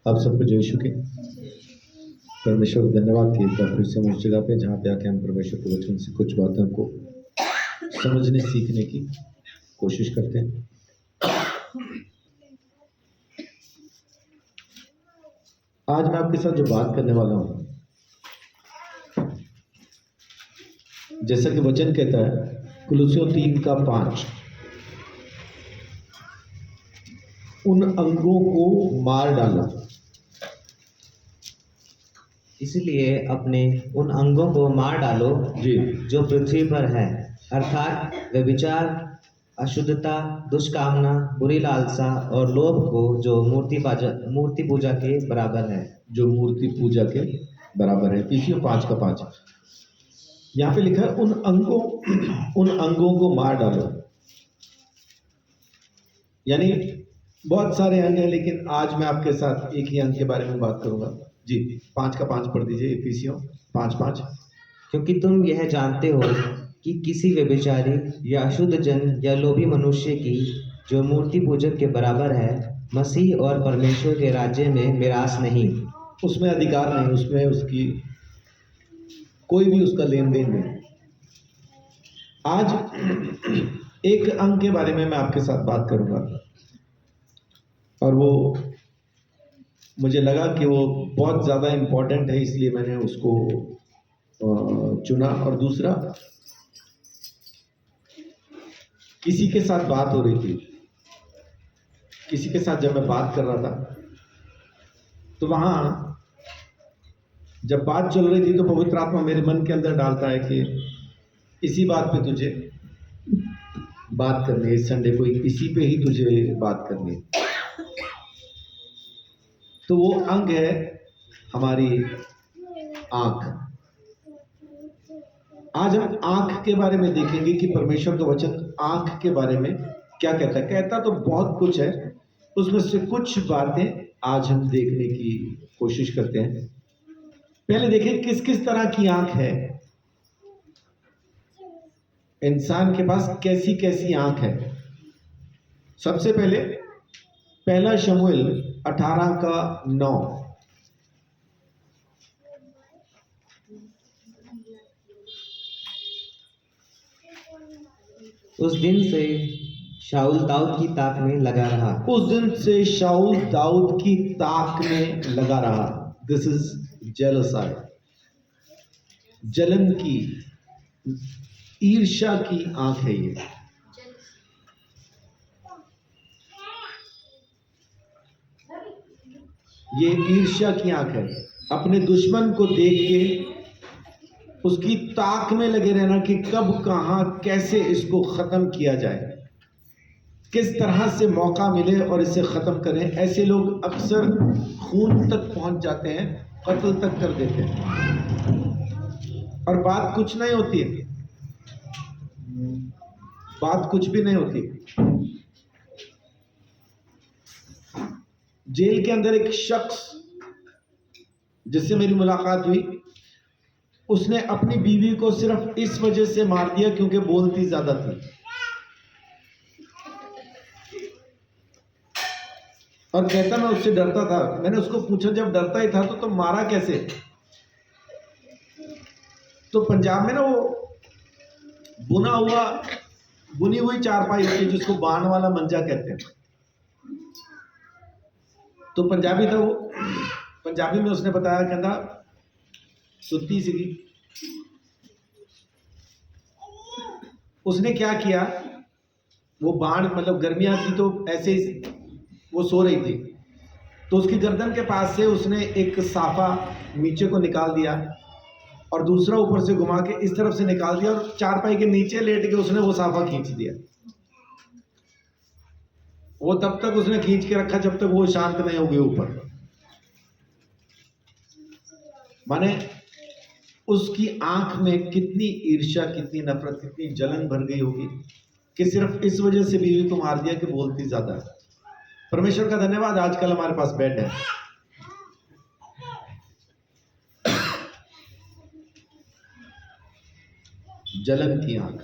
आप सबको जय यीशु के परमेश्वर को धन्यवाद कि एक बार फिर से हम उस जगह पे जहाँ पे आके हम परमेश्वर के वचन से कुछ बातों को समझने सीखने की कोशिश करते हैं। आज मैं आपके साथ जो बात करने वाला हूँ, जैसा कि वचन कहता है कुलुस्सियों 3:5, उन अंगों को मार डालो। इसलिए अपने उन अंगों को मार डालो जी, जो पृथ्वी पर है, अर्थात व्यभिचार, अशुद्धता, दुष्कामना, बुरी लालसा और लोभ को, जो मूर्ति पूजा के बराबर है। जो मूर्ति पूजा के बराबर है। इफिसियों 5:5 यहाँ पे लिखा है उन अंगों को मार डालो। यानी बहुत सारे अंग हैं, लेकिन आज मैं आपके साथ एक ही अंग के बारे में बात करूंगा। जी, 5:5 पढ़ दीजिए। इफिसियों 5:5। क्योंकि तुम यह जानते हो कि किसी व्यभिचारी या अशुद्ध जन या लोभी मनुष्य की, जो मूर्ति पूजक के बराबर है, मसीह और परमेश्वर के राज्य में मिरास नहीं। उसमें अधिकार नहीं, उसमें उसकी कोई भी उसका लेन देन नहीं। आज एक अंग के बारे में मैं आपके साथ बात करूंगा, और वो मुझे लगा कि वो बहुत ज़्यादा इम्पोर्टेंट है, इसलिए मैंने उसको चुना। और दूसरा, किसी के साथ बात हो रही थी, किसी के साथ जब मैं बात कर रहा था, तो वहाँ जब बात चल रही थी तो पवित्र आत्मा मेरे मन के अंदर डालता है कि इसी बात पे तुझे बात करनी है, इस संडे को इसी पे ही तुझे बात करनी है। तो वो अंग है हमारी आंख। आज हम आंख के बारे में देखेंगे कि परमेश्वर का वचन आंख के बारे में क्या कहता है। कहता तो बहुत कुछ है, उसमें से कुछ बातें आज हम देखने की कोशिश करते हैं। पहले देखें किस किस तरह की आंख है, इंसान के पास कैसी कैसी आंख है। सबसे पहले पहला शमूएल 18:9। उस दिन से शाऊल दाऊद की ताक में लगा रहा। उस दिन से शाऊल दाऊद की ताक में लगा रहा। दिस इज जेलसाई, जलन की, ईर्ष्या की आंख है ये ईर्ष्या की आंख है। अपने दुश्मन को देख के उसकी ताक में लगे रहना कि कब कहां कैसे इसको खत्म किया जाए, किस तरह से मौका मिले और इसे खत्म करें। ऐसे लोग अक्सर खून तक पहुंच जाते हैं, कत्ल तक कर देते हैं, और बात कुछ नहीं होती है, बात कुछ भी नहीं होती। जेल के अंदर एक शख्स जिससे मेरी मुलाकात हुई, उसने अपनी बीवी को सिर्फ इस वजह से मार दिया क्योंकि बोलती ज्यादा थी। और कहता मैं उससे डरता था। मैंने उसको पूछा जब डरता ही था तो मारा कैसे? तो पंजाब में ना वो बुनी हुई चारपाई होती है जिसको बाण वाला मंजा कहते हैं। तो पंजाबी था वो, पंजाबी में उसने बताया, कहता सुत्ती सी। उसने क्या किया, वो बाण मतलब गर्मियां थी तो ऐसे ही वो सो रही थी, तो उसकी गर्दन के पास से उसने एक साफा नीचे को निकाल दिया और दूसरा ऊपर से घुमा के इस तरफ से निकाल दिया, और चारपाई के नीचे लेट के उसने वो साफा खींच दिया। वो तब तक उसने खींच के रखा जब तक वो शांत नहीं हो गए ऊपर। माने उसकी आंख में कितनी ईर्ष्या, कितनी नफरत, कितनी जलन भर गई होगी कि सिर्फ इस वजह से बीवी को मार दिया कि बोलती ज्यादा है। परमेश्वर का धन्यवाद, आजकल हमारे पास बेड है। जलन की आंख,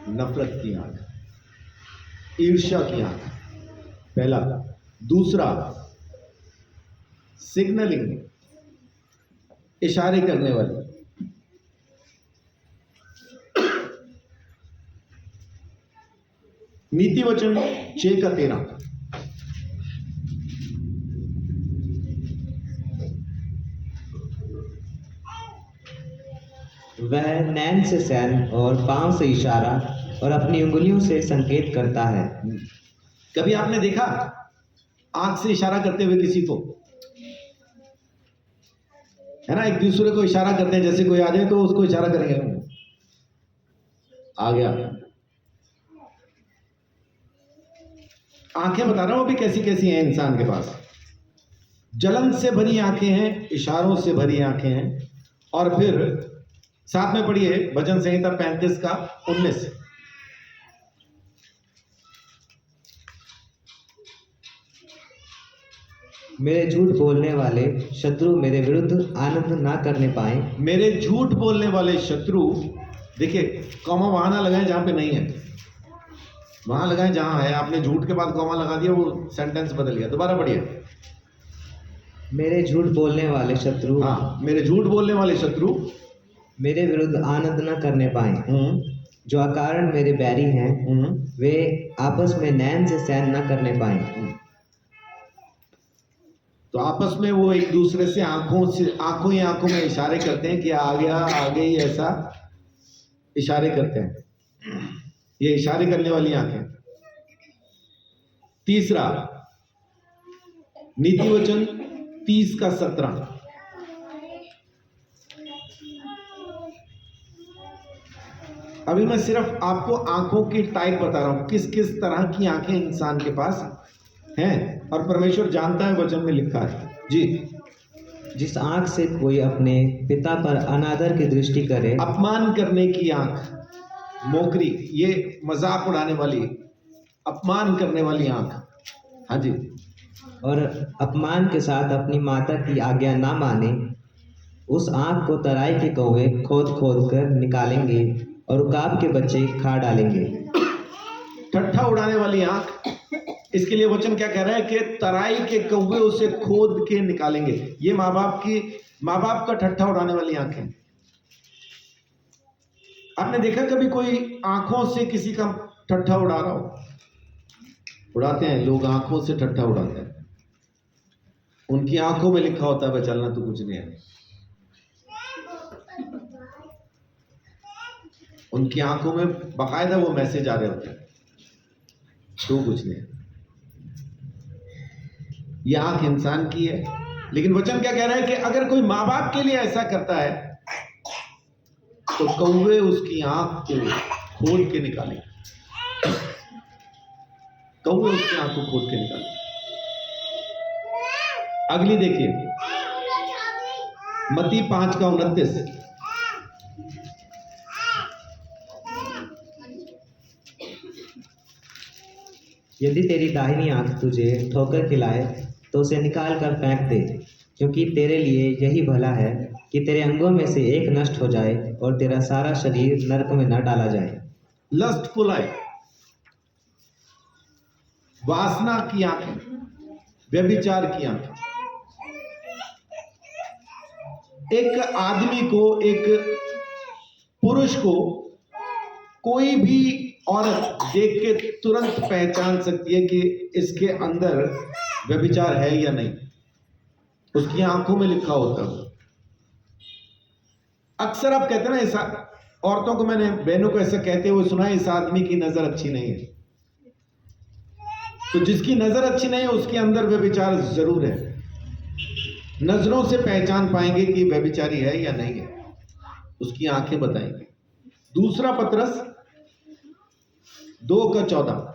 नफरत की आंख, ईर्ष्या की आंख, पहला। दूसरा, सिग्नलिंग, इशारे करने वाली। नीति वचन 6 का 13। वह नैन से सैन और पांव से इशारा और अपनी उंगलियों से संकेत करता है। कभी आपने देखा आंख से इशारा करते हुए किसी को? है ना, एक दूसरे को इशारा करते हैं, जैसे कोई आ जाए तो उसको इशारा करेंगे, आ गया। आंखें बता रहा हूं अभी कैसी कैसी हैं इंसान के पास। जलन से भरी आंखें हैं, इशारों से भरी आंखें हैं। और फिर साथ में पढ़िए भजन संहिता 35 का 19। मेरे झूठ बोलने वाले शत्रु मेरे विरुद्ध आनंद ना करने पाए। मेरे झूठ बोलने वाले शत्रु, देखिए कॉमा वहां ना लगाएं जहां पे नहीं है, वहां लगाएं जहां है। आपने झूठ के बाद कॉमा लगा दिया, वो सेंटेंस बदल गया। दोबारा पढ़िए। मेरे झूठ बोलने वाले शत्रु, हाँ, मेरे झूठ बोलने वाले शत्रु मेरे विरुद्ध आनंद न करने पाए। जो अकारण मेरे बैरी हैं, वे आपस में नैन से सैन न करने पाए। तो आपस में वो एक दूसरे से आंखों ही आंखों में इशारे करते हैं कि आ गया, आ गई, ऐसा इशारे करते हैं। ये इशारे करने वाली आंखें। तीसरा, नीति वचन 30 का 17। अभी मैं सिर्फ आपको आंखों की टाइप बता रहा हूं, किस किस तरह की आंखें इंसान के पास हैं, और परमेश्वर जानता है, वचन में लिखा है। जी। जिस आंख से कोई अपने पिता पर अनादर की दृष्टि करे, अपमान करने की आंख, मोकरी, ये मजाक उड़ाने वाली, अपमान करने वाली आंख। हाँ जी। और अपमान के साथ अपनी माता की आज्ञा ना माने, उस आंख को तराई के कौवे खोद खोद कर निकालेंगे और उकाब के बच्चे खा डालेंगे। ठट्ठा उड़ाने वाली आंख, इसके लिए वचन क्या कह रहा है कि तराई के कौवे उसे खोद के निकालेंगे। ये माँ बाप का ठट्ठा उड़ाने वाली आंखें। आपने देखा कभी कोई आंखों से किसी का ठट्ठा उड़ा रहा हो? उड़ाते हैं लोग, आंखों से ठट्ठा उड़ाते हैं। उनकी आंखों में लिखा होता है चलना तो कुछ नहीं है। उनकी आंखों में बाकायदा वो मैसेज आ रहे होते हैं, तो कुछ नहीं है। ये आंख इंसान की है, लेकिन वचन क्या कह रहा है कि अगर कोई माँ बाप के लिए ऐसा करता है तो कौवे उसकी आंख को खोद के निकालेंगे। कौवे उसकी आंख को खोद के निकालेंगे। अगली देखिए, मत्ती 5 का 29। यदि तेरी दाहिनी आंख तुझे ठोकर खिलाए तो उसे निकाल कर फेंक दे, क्योंकि तेरे लिए यही भला है कि तेरे अंगों में से एक नष्ट हो जाए और तेरा सारा शरीर नरक में न डाला जाए। लस्टफुल आई, वासना की आंखें, व्यभिचार की आंखें। एक आदमी को, एक पुरुष को कोई भी औरत देख के तुरंत पहचान सकती है कि इसके अंदर व्यभिचार है या नहीं। उसकी आंखों में लिखा होता है। अक्सर आप कहते हैं ना, इस औरतों को, मैंने बहनों को ऐसा कहते हुए सुना है, इस आदमी की नजर अच्छी नहीं है। तो जिसकी नजर अच्छी नहीं है उसके अंदर व्यभिचार जरूर है। नजरों से पहचान पाएंगे कि व्यभिचारी है या नहीं है, उसकी आंखें बताएंगे। दूसरा पत्रस 2 का 14।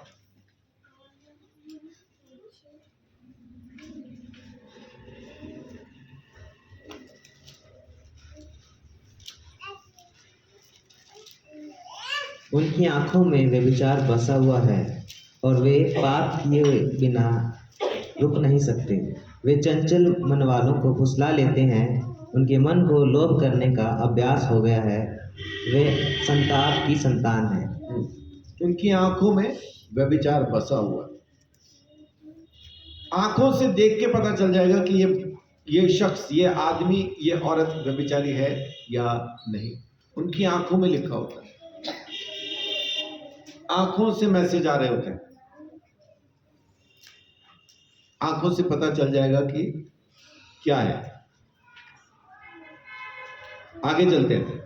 उनकी आंखों में व्यभिचार बसा हुआ है और वे पाप किए बिना रुक नहीं सकते। वे चंचल मन वालों को फुसला लेते हैं, उनके मन को लोभ करने का अभ्यास हो गया है। वे संताप की संतान है। उनकी आंखों में व्यभिचार बसा हुआ है। आंखों से देख के पता चल जाएगा कि ये शख्स, ये आदमी, ये औरत व्यभिचारी है या नहीं। उनकी आंखों में लिखा होता है, आंखों से मैसेज आ रहे होते हैं, आंखों से पता चल जाएगा कि क्या है। आगे चलते हैं।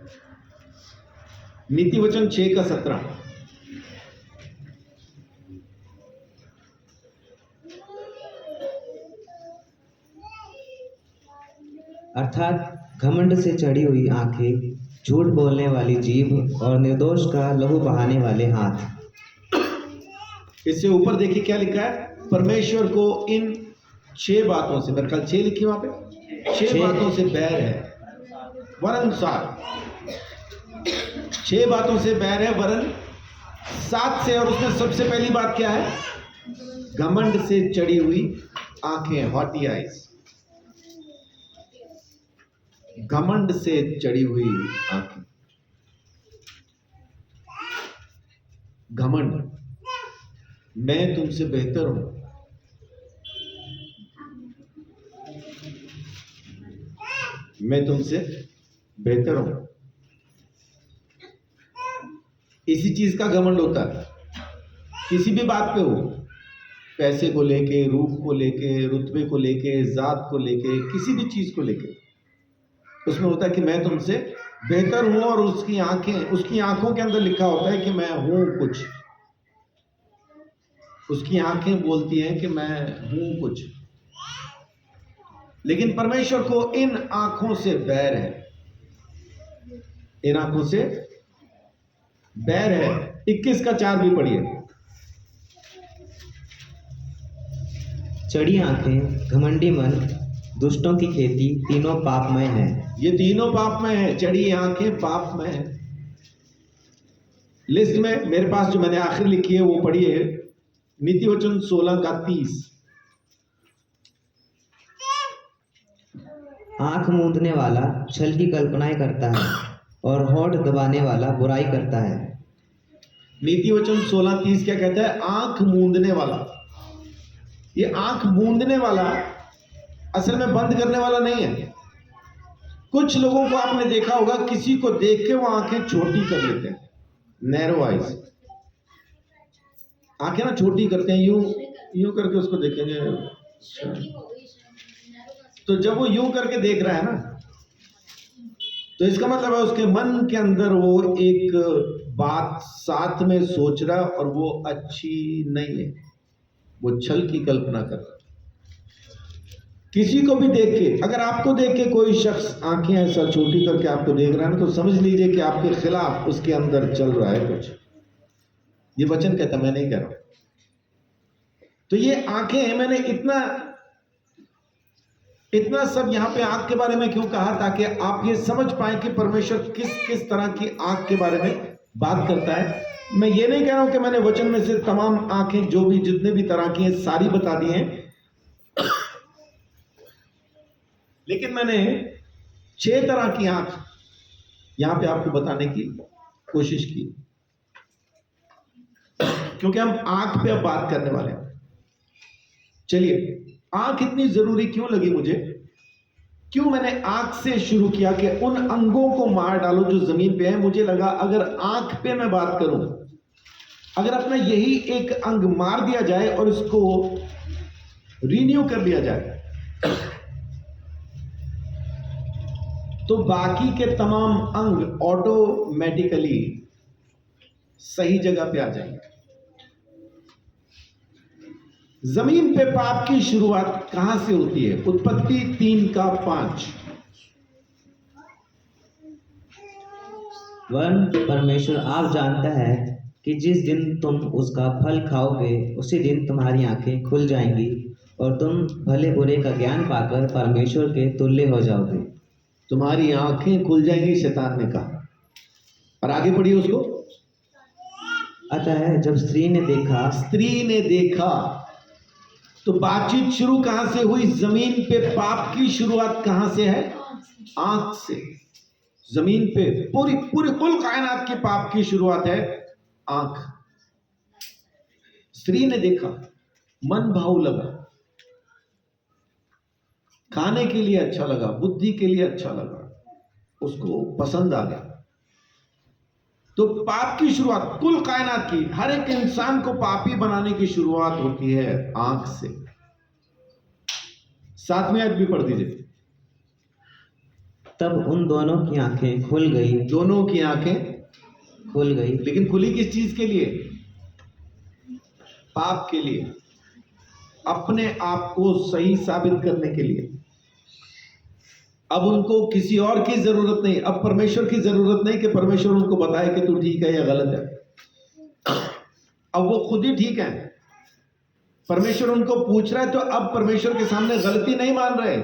नीति वचन 6:17। अर्थात घमंड से चढ़ी हुई आंखें, झूठ बोलने वाली जीभ और निर्दोष का लहू बहाने वाले हाथ। इससे ऊपर देखिए क्या लिखा है, परमेश्वर को इन 6 बातों से, मेरे ख्याल 6 लिखी वहां पे, 6 बातों से बैर है, वरन 7। 6 बातों से बैर है वरन 7 से। और उसमें सबसे पहली बात क्या है, घमंड से चढ़ी हुई आंखें, हॉटी आइज। घमंड से चढ़ी हुई आंखें, घमंड, मैं तुमसे बेहतर हूं, मैं तुमसे बेहतर हूं। इसी चीज का घमंड होता है, किसी भी बात पे हो, पैसे को लेके, रूप को लेके, रुतबे को लेके, जात को लेके, किसी भी चीज को लेके उसमें होता है कि मैं तुमसे बेहतर हूं। और उसकी आंखें, उसकी आंखों के अंदर लिखा होता है कि मैं हूं कुछ। उसकी आंखें बोलती हैं कि मैं हूं कुछ। लेकिन परमेश्वर को इन आंखों से बैर है, इन आंखों से बैर है। 21:4 भी पढ़िए। चढ़ी आंखें, घमंडी मन, दुष्टों की खेती, तीनों पापमय है। ये तीनों पाप में है, चढ़ी आंखें पाप में है। लिस्ट में मेरे पास जो मैंने आखिर लिखी है वो पढ़िए, नीति वचन 16:30। आंख मूंदने वाला छल की कल्पनाएं करता है और होठ दबाने वाला बुराई करता है। नीति वचन 16:30 क्या कहता है, आंख मूंदने वाला। ये आंख मूंदने वाला असल में बंद करने वाला नहीं है। कुछ लोगों को आपने देखा होगा, किसी को देख के वो आंखें छोटी कर लेते हैं, नैरो आइज, आंखें ना छोटी करते हैं, यूं यूं करके उसको देखेंगे। तो जब वो यूं करके देख रहा है ना, तो इसका मतलब है उसके मन के अंदर वो एक बात साथ में सोच रहा है और वो अच्छी नहीं है, वो छल की कल्पना कर रहा है। किसी को भी देख के, अगर आपको देख के कोई शख्स आंखें ऐसा छोटी करके आपको देख रहा है ना, तो समझ लीजिए कि आपके खिलाफ उसके अंदर चल रहा है कुछ। ये वचन कहता, मैं नहीं कह रहा। तो ये आंखें, मैंने इतना सब यहां पे आंख के बारे में क्यों कहा, ताकि आप ये समझ पाए कि परमेश्वर किस किस तरह की आंख के बारे में बात करता है। मैं ये नहीं कह रहा हूं कि मैंने वचन में से तमाम आंखें जो भी जितने भी तरह की हैं सारी बता दी हैं, लेकिन मैंने 6 तरह की आंख यहां पे आपको बताने की कोशिश की, क्योंकि हम आंख पे अब बात करने वाले हैं। चलिए, आंख इतनी जरूरी क्यों लगी मुझे, क्यों मैंने आंख से शुरू किया कि उन अंगों को मार डालो जो जमीन पे है। मुझे लगा अगर आंख पे मैं बात करूं, अगर अपना यही एक अंग मार दिया जाए और इसको रिन्यू कर दिया जाए, तो बाकी के तमाम अंग ऑटोमेटिकली सही जगह पे आ जाएंगे। जमीन पे पाप की शुरुआत कहां से होती है? उत्पत्ति 3:5। वरन परमेश्वर आप जानता है कि जिस दिन तुम उसका फल खाओगे उसी दिन तुम्हारी आंखें खुल जाएंगी और तुम भले बुरे का ज्ञान पाकर परमेश्वर के तुल्य हो जाओगे। तुम्हारी आंखें खुल जाएंगी, शैतान ने कहा। और आगे पढ़िए उसको। अतः जब स्त्री ने देखा, तो बातचीत शुरू कहां से हुई? जमीन पे पाप की शुरुआत कहां से है? आंख से। जमीन पे पूरी कुल कायनात के पाप की शुरुआत है आंख। स्त्री ने देखा, मन भाव लगा, खाने के लिए अच्छा लगा, बुद्धि के लिए अच्छा लगा, उसको पसंद आ गया। तो पाप की शुरुआत कुल कायनात की, हर एक इंसान को पापी बनाने की शुरुआत होती है आंख से। 7वीं आयत भी पढ़ दीजिए। तब उन दोनों की आंखें खुल गई। दोनों की आंखें खुल गई। लेकिन खुली किस चीज के लिए? पाप के लिए, अपने आप को सही साबित करने के लिए। अब उनको किसी और की जरूरत नहीं, अब परमेश्वर की जरूरत नहीं कि परमेश्वर उनको बताए कि तू ठीक है या गलत है। अब वो खुद ही ठीक है। परमेश्वर उनको पूछ रहा है तो अब परमेश्वर के सामने गलती नहीं मान रहे,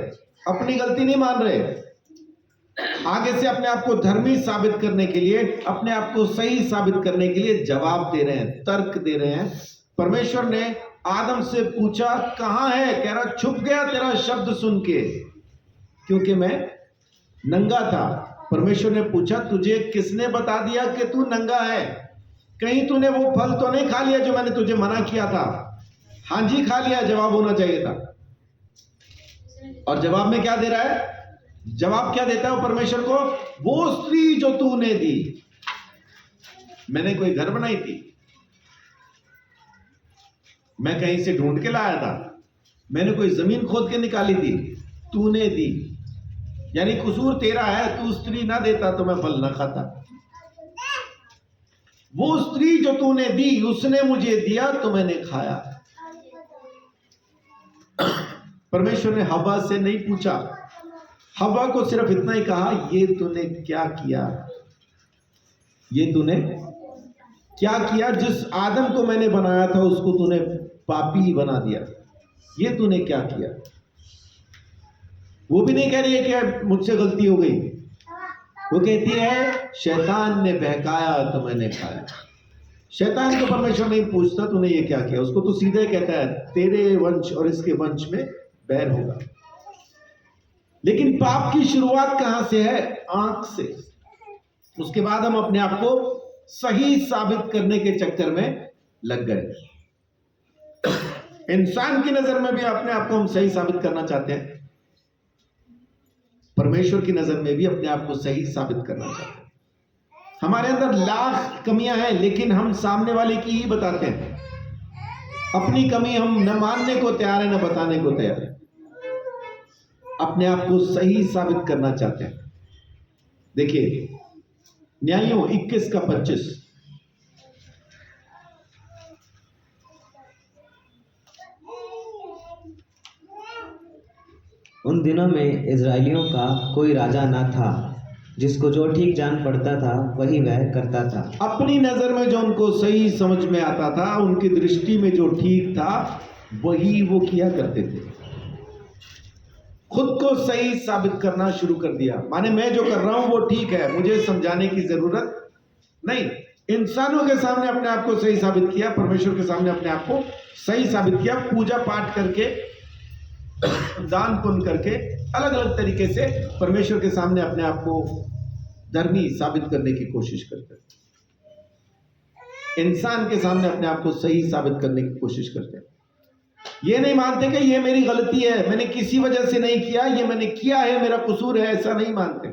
अपनी गलती नहीं मान रहे। आगे से अपने आप को धर्मी साबित करने के लिए, अपने आप को सही साबित करने के लिए जवाब दे रहे हैं, तर्क दे रहे हैं। परमेश्वर ने आदम से पूछा कहां है? कह रहा छुप गया तेरा शब्द सुन के, क्योंकि मैं नंगा था। परमेश्वर ने पूछा तुझे किसने बता दिया कि तू नंगा है? कहीं तूने वो फल तो नहीं खा लिया जो मैंने तुझे मना किया था? हाँ जी खा लिया, जवाब होना चाहिए था। और जवाब में क्या दे रहा है? जवाब क्या देता है वो परमेश्वर को? वो स्त्री जो तूने दी, मैंने कोई घर बनाई थी, मैं कहीं से ढूंढ के लाया था, मैंने कोई जमीन खोद के निकाली थी, तूने दी। यानी कसूर तेरा है, तू स्त्री ना देता तो मैं फल ना खाता। वो स्त्री जो तूने दी उसने मुझे दिया तो मैंने खाया। परमेश्वर ने हवा से नहीं पूछा, हवा को सिर्फ इतना ही कहा ये तूने क्या किया? ये तूने क्या किया? जिस आदम को मैंने बनाया था उसको तूने पापी बना दिया, ये तूने क्या किया? वो भी नहीं कह रही है कि मुझसे गलती हो गई, वो कहती है शैतान ने बहकाया तो मैंने खाया। शैतान को परमेश्वर नहीं पूछता तूने ये क्या किया, उसको तो सीधे कहता है तेरे वंश और इसके वंश में बैर होगा। लेकिन पाप की शुरुआत कहां से है? आंख से। उसके बाद हम अपने आप को सही साबित करने के चक्कर में लग गए। इंसान की नजर में भी अपने आप को हम सही साबित करना चाहते हैं, परमेश्वर की नजर में भी अपने आप को सही साबित करना चाहते हैं। हमारे अंदर लाख कमियां हैं लेकिन हम सामने वाले की ही बताते हैं। अपनी कमी हम न मानने को तैयार है न बताने को तैयार है। अपने आप को सही साबित करना चाहते हैं। देखिए न्यायों 21 का 25। उन दिनों में इजराइलियों का कोई राजा न था, जिसको जो ठीक जान पड़ता था वही वह करता था। अपनी नजर में जो उनको सही समझ में आता था, उनकी दृष्टि में जो ठीक था वही वो किया करते थे। खुद को सही साबित करना शुरू कर दिया, माने मैं जो कर रहा हूं वो ठीक है, मुझे समझाने की जरूरत नहीं। इंसानों के सामने अपने आप को सही साबित किया, परमेश्वर के सामने अपने आप को सही साबित किया, पूजा पाठ करके, दान पुण्य करके, अलग अलग तरीके से परमेश्वर के सामने अपने आप को धर्मी साबित करने की कोशिश करते हैं। इंसान के सामने अपने आप को सही साबित करने की कोशिश करते हैं। ये नहीं मानते कि ये मेरी गलती है, मैंने किसी वजह से नहीं किया, ये मैंने किया है, मेरा कसूर है, ऐसा नहीं मानते।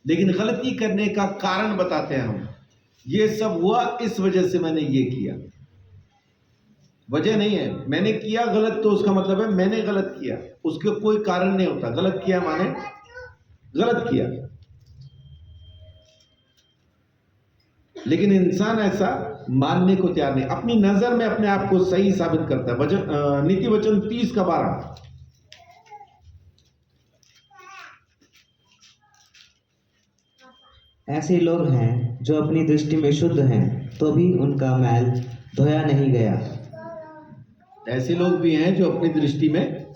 लेकिन गलती करने का कारण बताते हैं हम, ये सब हुआ इस वजह से मैंने ये किया। वजह नहीं है, मैंने किया गलत तो उसका मतलब है मैंने गलत किया, उसके कोई कारण नहीं होता। गलत किया माने गलत किया। लेकिन इंसान ऐसा मानने को तैयार नहीं, अपनी नजर में अपने आप को सही साबित करता है। नीति वचन 30 का 12। ऐसे लोग हैं जो अपनी दृष्टि में शुद्ध हैं तो भी उनका मैल धोया नहीं गया। ऐसे लोग भी हैं जो अपनी दृष्टि में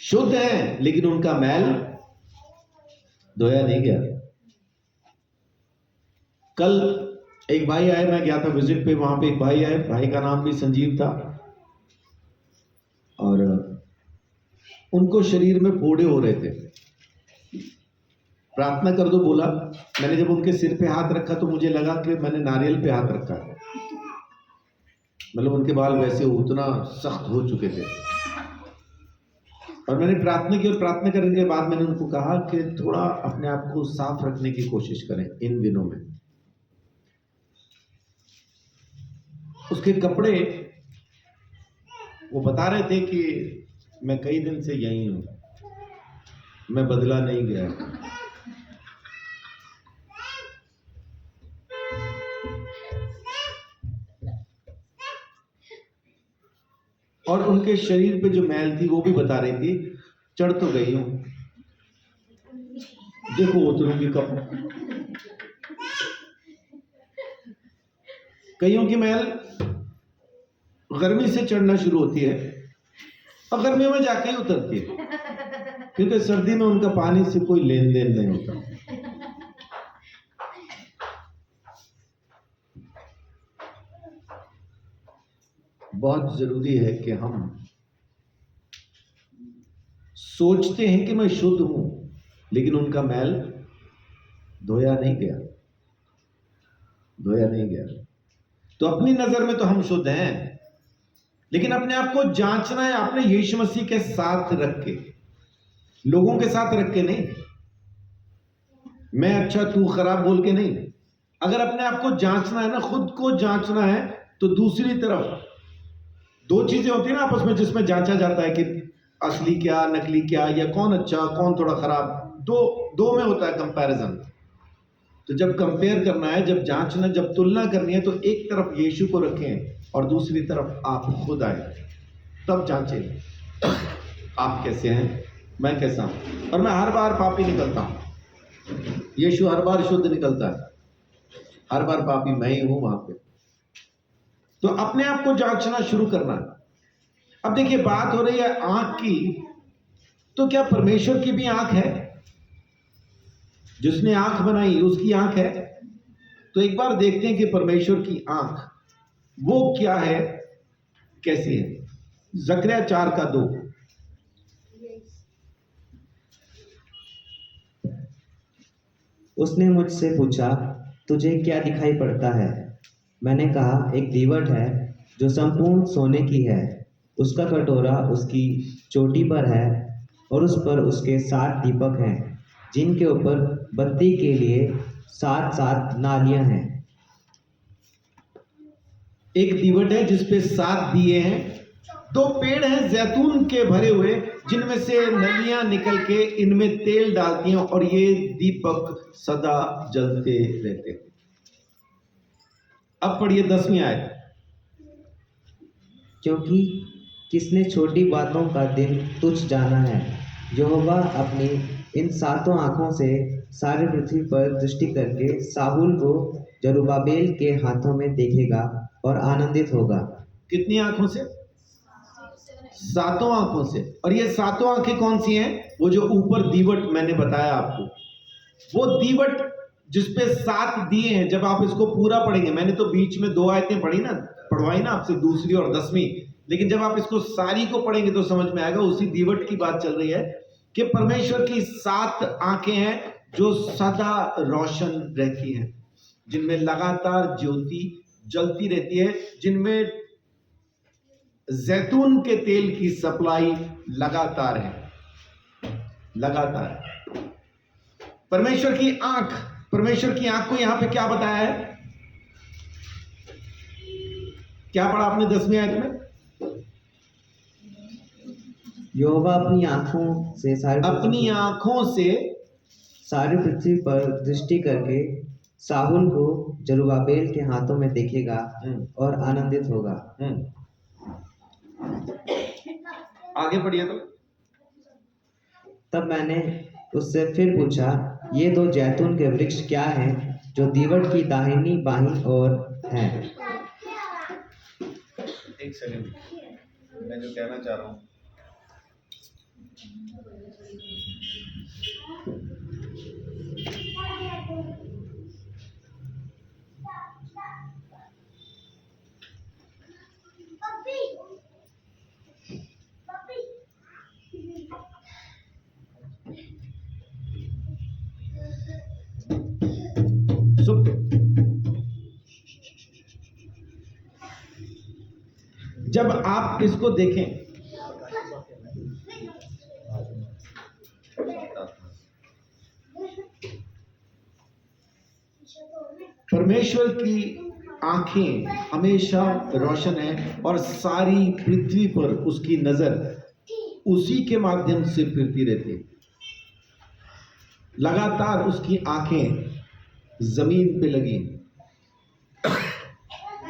शुद्ध हैं लेकिन उनका मैल धोया नहीं गया। कल एक भाई आए, मैं गया था विजिट पे, वहां पे एक भाई आए, भाई का नाम भी संजीव था, और उनको शरीर में फोड़े हो रहे थे। प्रार्थना कर दो बोला। मैंने जब उनके सिर पे हाथ रखा तो मुझे लगा कि मैंने नारियल पे हाथ रखा है, मतलब उनके बाल वैसे उतना सख्त हो चुके थे। और मैंने प्रार्थना की और प्रार्थना करने के बाद मैंने उनको कहा कि थोड़ा अपने आप को साफ रखने की कोशिश करें इन दिनों में। उसके कपड़े वो बता रहे थे कि मैं कई दिन से यहीं हूं, मैं बदला नहीं गया। और उनके शरीर पे जो मैल थी वो भी बता रही थी, चढ़ तो गई हूं, देखो उतरूंगी कब। कईयों की मैल गर्मी से चढ़ना शुरू होती है और गर्मियों में जाके ही उतरती है, क्योंकि सर्दी में उनका पानी से कोई लेन देन नहीं होता। बहुत जरूरी है कि हम सोचते हैं कि मैं शुद्ध हूं, लेकिन उनका मैल धोया नहीं गया, धोया नहीं गया। तो अपनी नजर में तो हम शुद्ध हैं, लेकिन अपने आप को जांचना है अपने यीशु मसीह के साथ रख के, लोगों के साथ रख के नहीं, मैं अच्छा तू खराब बोल के नहीं। अगर अपने आप को जांचना है ना, खुद को जांचना है, तो दूसरी तरफ दो चीजें होती है ना आपस में जिसमें जांचा जाता है कि असली क्या नकली क्या, या कौन अच्छा कौन थोड़ा खराब, दो में होता है कंपैरिजन। तो जब कंपेयर करना है, जब जांचना, जब तुलना करनी है, तो एक तरफ यीशु को रखें और दूसरी तरफ आप खुद आए, तब जांचें आप कैसे हैं, मैं कैसा हूं। और मैं हर बार पापी निकलता हूं, यीशु हर बार शुद्ध निकलता है, हर बार पापी मैं ही हूं वहां पे। तो अपने आप को जांचना शुरू करना है। अब देखिए बात हो रही है आंख की, तो क्या परमेश्वर की भी आंख है? जिसने आंख बनाई उसकी आंख है? तो एक बार देखते हैं कि परमेश्वर की आंख वो क्या है, कैसी है। जकरिया 4:2। उसने मुझसे पूछा, तुझे क्या दिखाई पड़ता है? मैंने कहा, एक दीवट है जो संपूर्ण सोने की है। उसका कटोरा उसकी चोटी पर है और उस पर उसके 7 दीपक हैं, जिनके ऊपर बत्ती के लिए 7 नालियां हैं। एक दीवट है जिसपे 7 दिए हैं, 2 पेड़ हैं जैतून के भरे हुए, जिनमें से नलियां निकल के इनमें तेल डालती हैं और ये दीपक सदा जलते रहते हैं। अब पढ़िए 10वीं आयत। क्योंकि किसने छोटी बातों का दिन तुच्छ जाना है, यहोवा अपनी इन 7 आंखों से सारी पृथ्वी पर दृष्टि करके साहुल को जरुब्बाबेल के हाथों में देखेगा और आनंदित होगा। कितनी आंखों से? 7 आंखों से। और ये 7 आंखें कौन सी हैं? वो जो ऊपर दीवट मैंने बताया आपको, वो दीवट जिसपे 7 दिए हैं। जब आप इसको पूरा पढ़ेंगे, मैंने तो बीच में 2 आयतें पढ़वाई ना आपसे, दूसरी और 10वीं, लेकिन जब आप इसको सारी को पढ़ेंगे तो समझ में आएगा उसी दीवट की बात चल रही है कि परमेश्वर की 7 आंखें हैं जो सदा रोशन रहती हैं, जिनमें लगातार ज्योति जलती रहती है, जिनमें जैतून के तेल की सप्लाई लगातार है, लगातार। परमेश्वर की आंख को यहां पे क्या बताया है? क्या पढ़ा आपने 10वीं आयत में? यहोवा अपनी आंखों से सारी पृथ्वी पर दृष्टि करके साहुल को जरुब्बाबेल के हाथों में देखेगा और आनंदित होगा। आगे पढ़िए। तो तब मैंने उससे फिर पूछा, ये 2 जैतून के वृक्ष क्या हैं जो दीवट की दाहिनी बाईं ओर हैं? एक सेकंड, मैं जो कहना चाह रहा हूं, जब आप इसको देखें, परमेश्वर की आंखें हमेशा रोशन है और सारी पृथ्वी पर उसकी नजर उसी के माध्यम से फिरती रहती है। लगातार उसकी आंखें जमीन पे लगी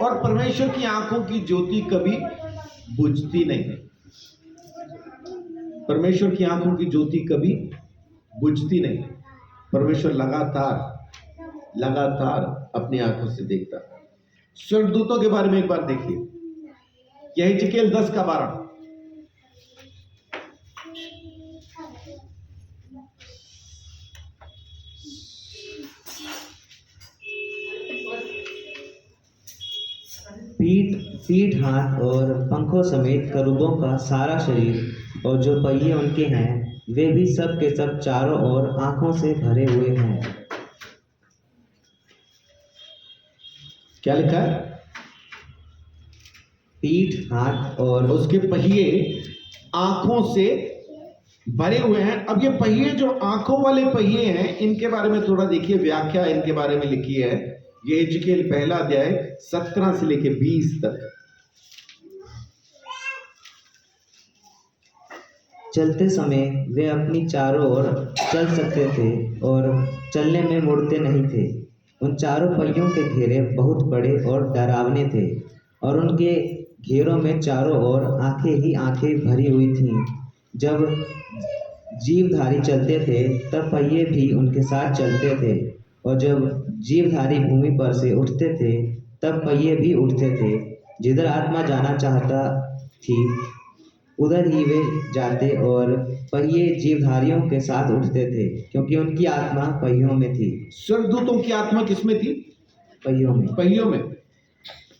और परमेश्वर की आंखों की ज्योति कभी बुझती नहीं। परमेश्वर की आंखों की ज्योति कभी बुझती नहीं। परमेश्वर लगातार अपनी आंखों से देखता। स्वर्गदूतों के बारे में एक बार देखिए, यह यहेजकेल 10:12। पीठ, हाथ और पंखों समेत करूबों का सारा शरीर और जो पहिए उनके हैं, वे भी सब के सब चारों ओर आंखों से भरे हुए हैं। क्या लिखा है? पीठ, हाथ और उसके पहिए आंखों से भरे हुए हैं। अब ये पहिए जो आंखों वाले पहिए हैं, इनके बारे में थोड़ा देखिए, व्याख्या इनके बारे में लिखी है। ये यहेजकेल 1 अध्याय 17 से लेके 20 तक। चलते समय वे अपनी चारों ओर चल सकते थे और चलने में मुड़ते नहीं थे। उन चारों पहियों के घेरे बहुत बड़े और डरावने थे और उनके घेरों में चारों ओर आंखें ही आंखें भरी हुई थीं। जब जीवधारी चलते थे तब पहिए भी उनके साथ चलते थे, और जब जीवधारी भूमि पर से उठते थे तब पहिए भी उठते थे। जिधर आत्मा जाना चाहता थी उधर ही वे जाते, और पहिए जीवधारियों के साथ उठते थे, क्योंकि उनकी आत्मा पहियों में थी। स्वर्गदूतों की आत्मा किसमें थी? पहियों में।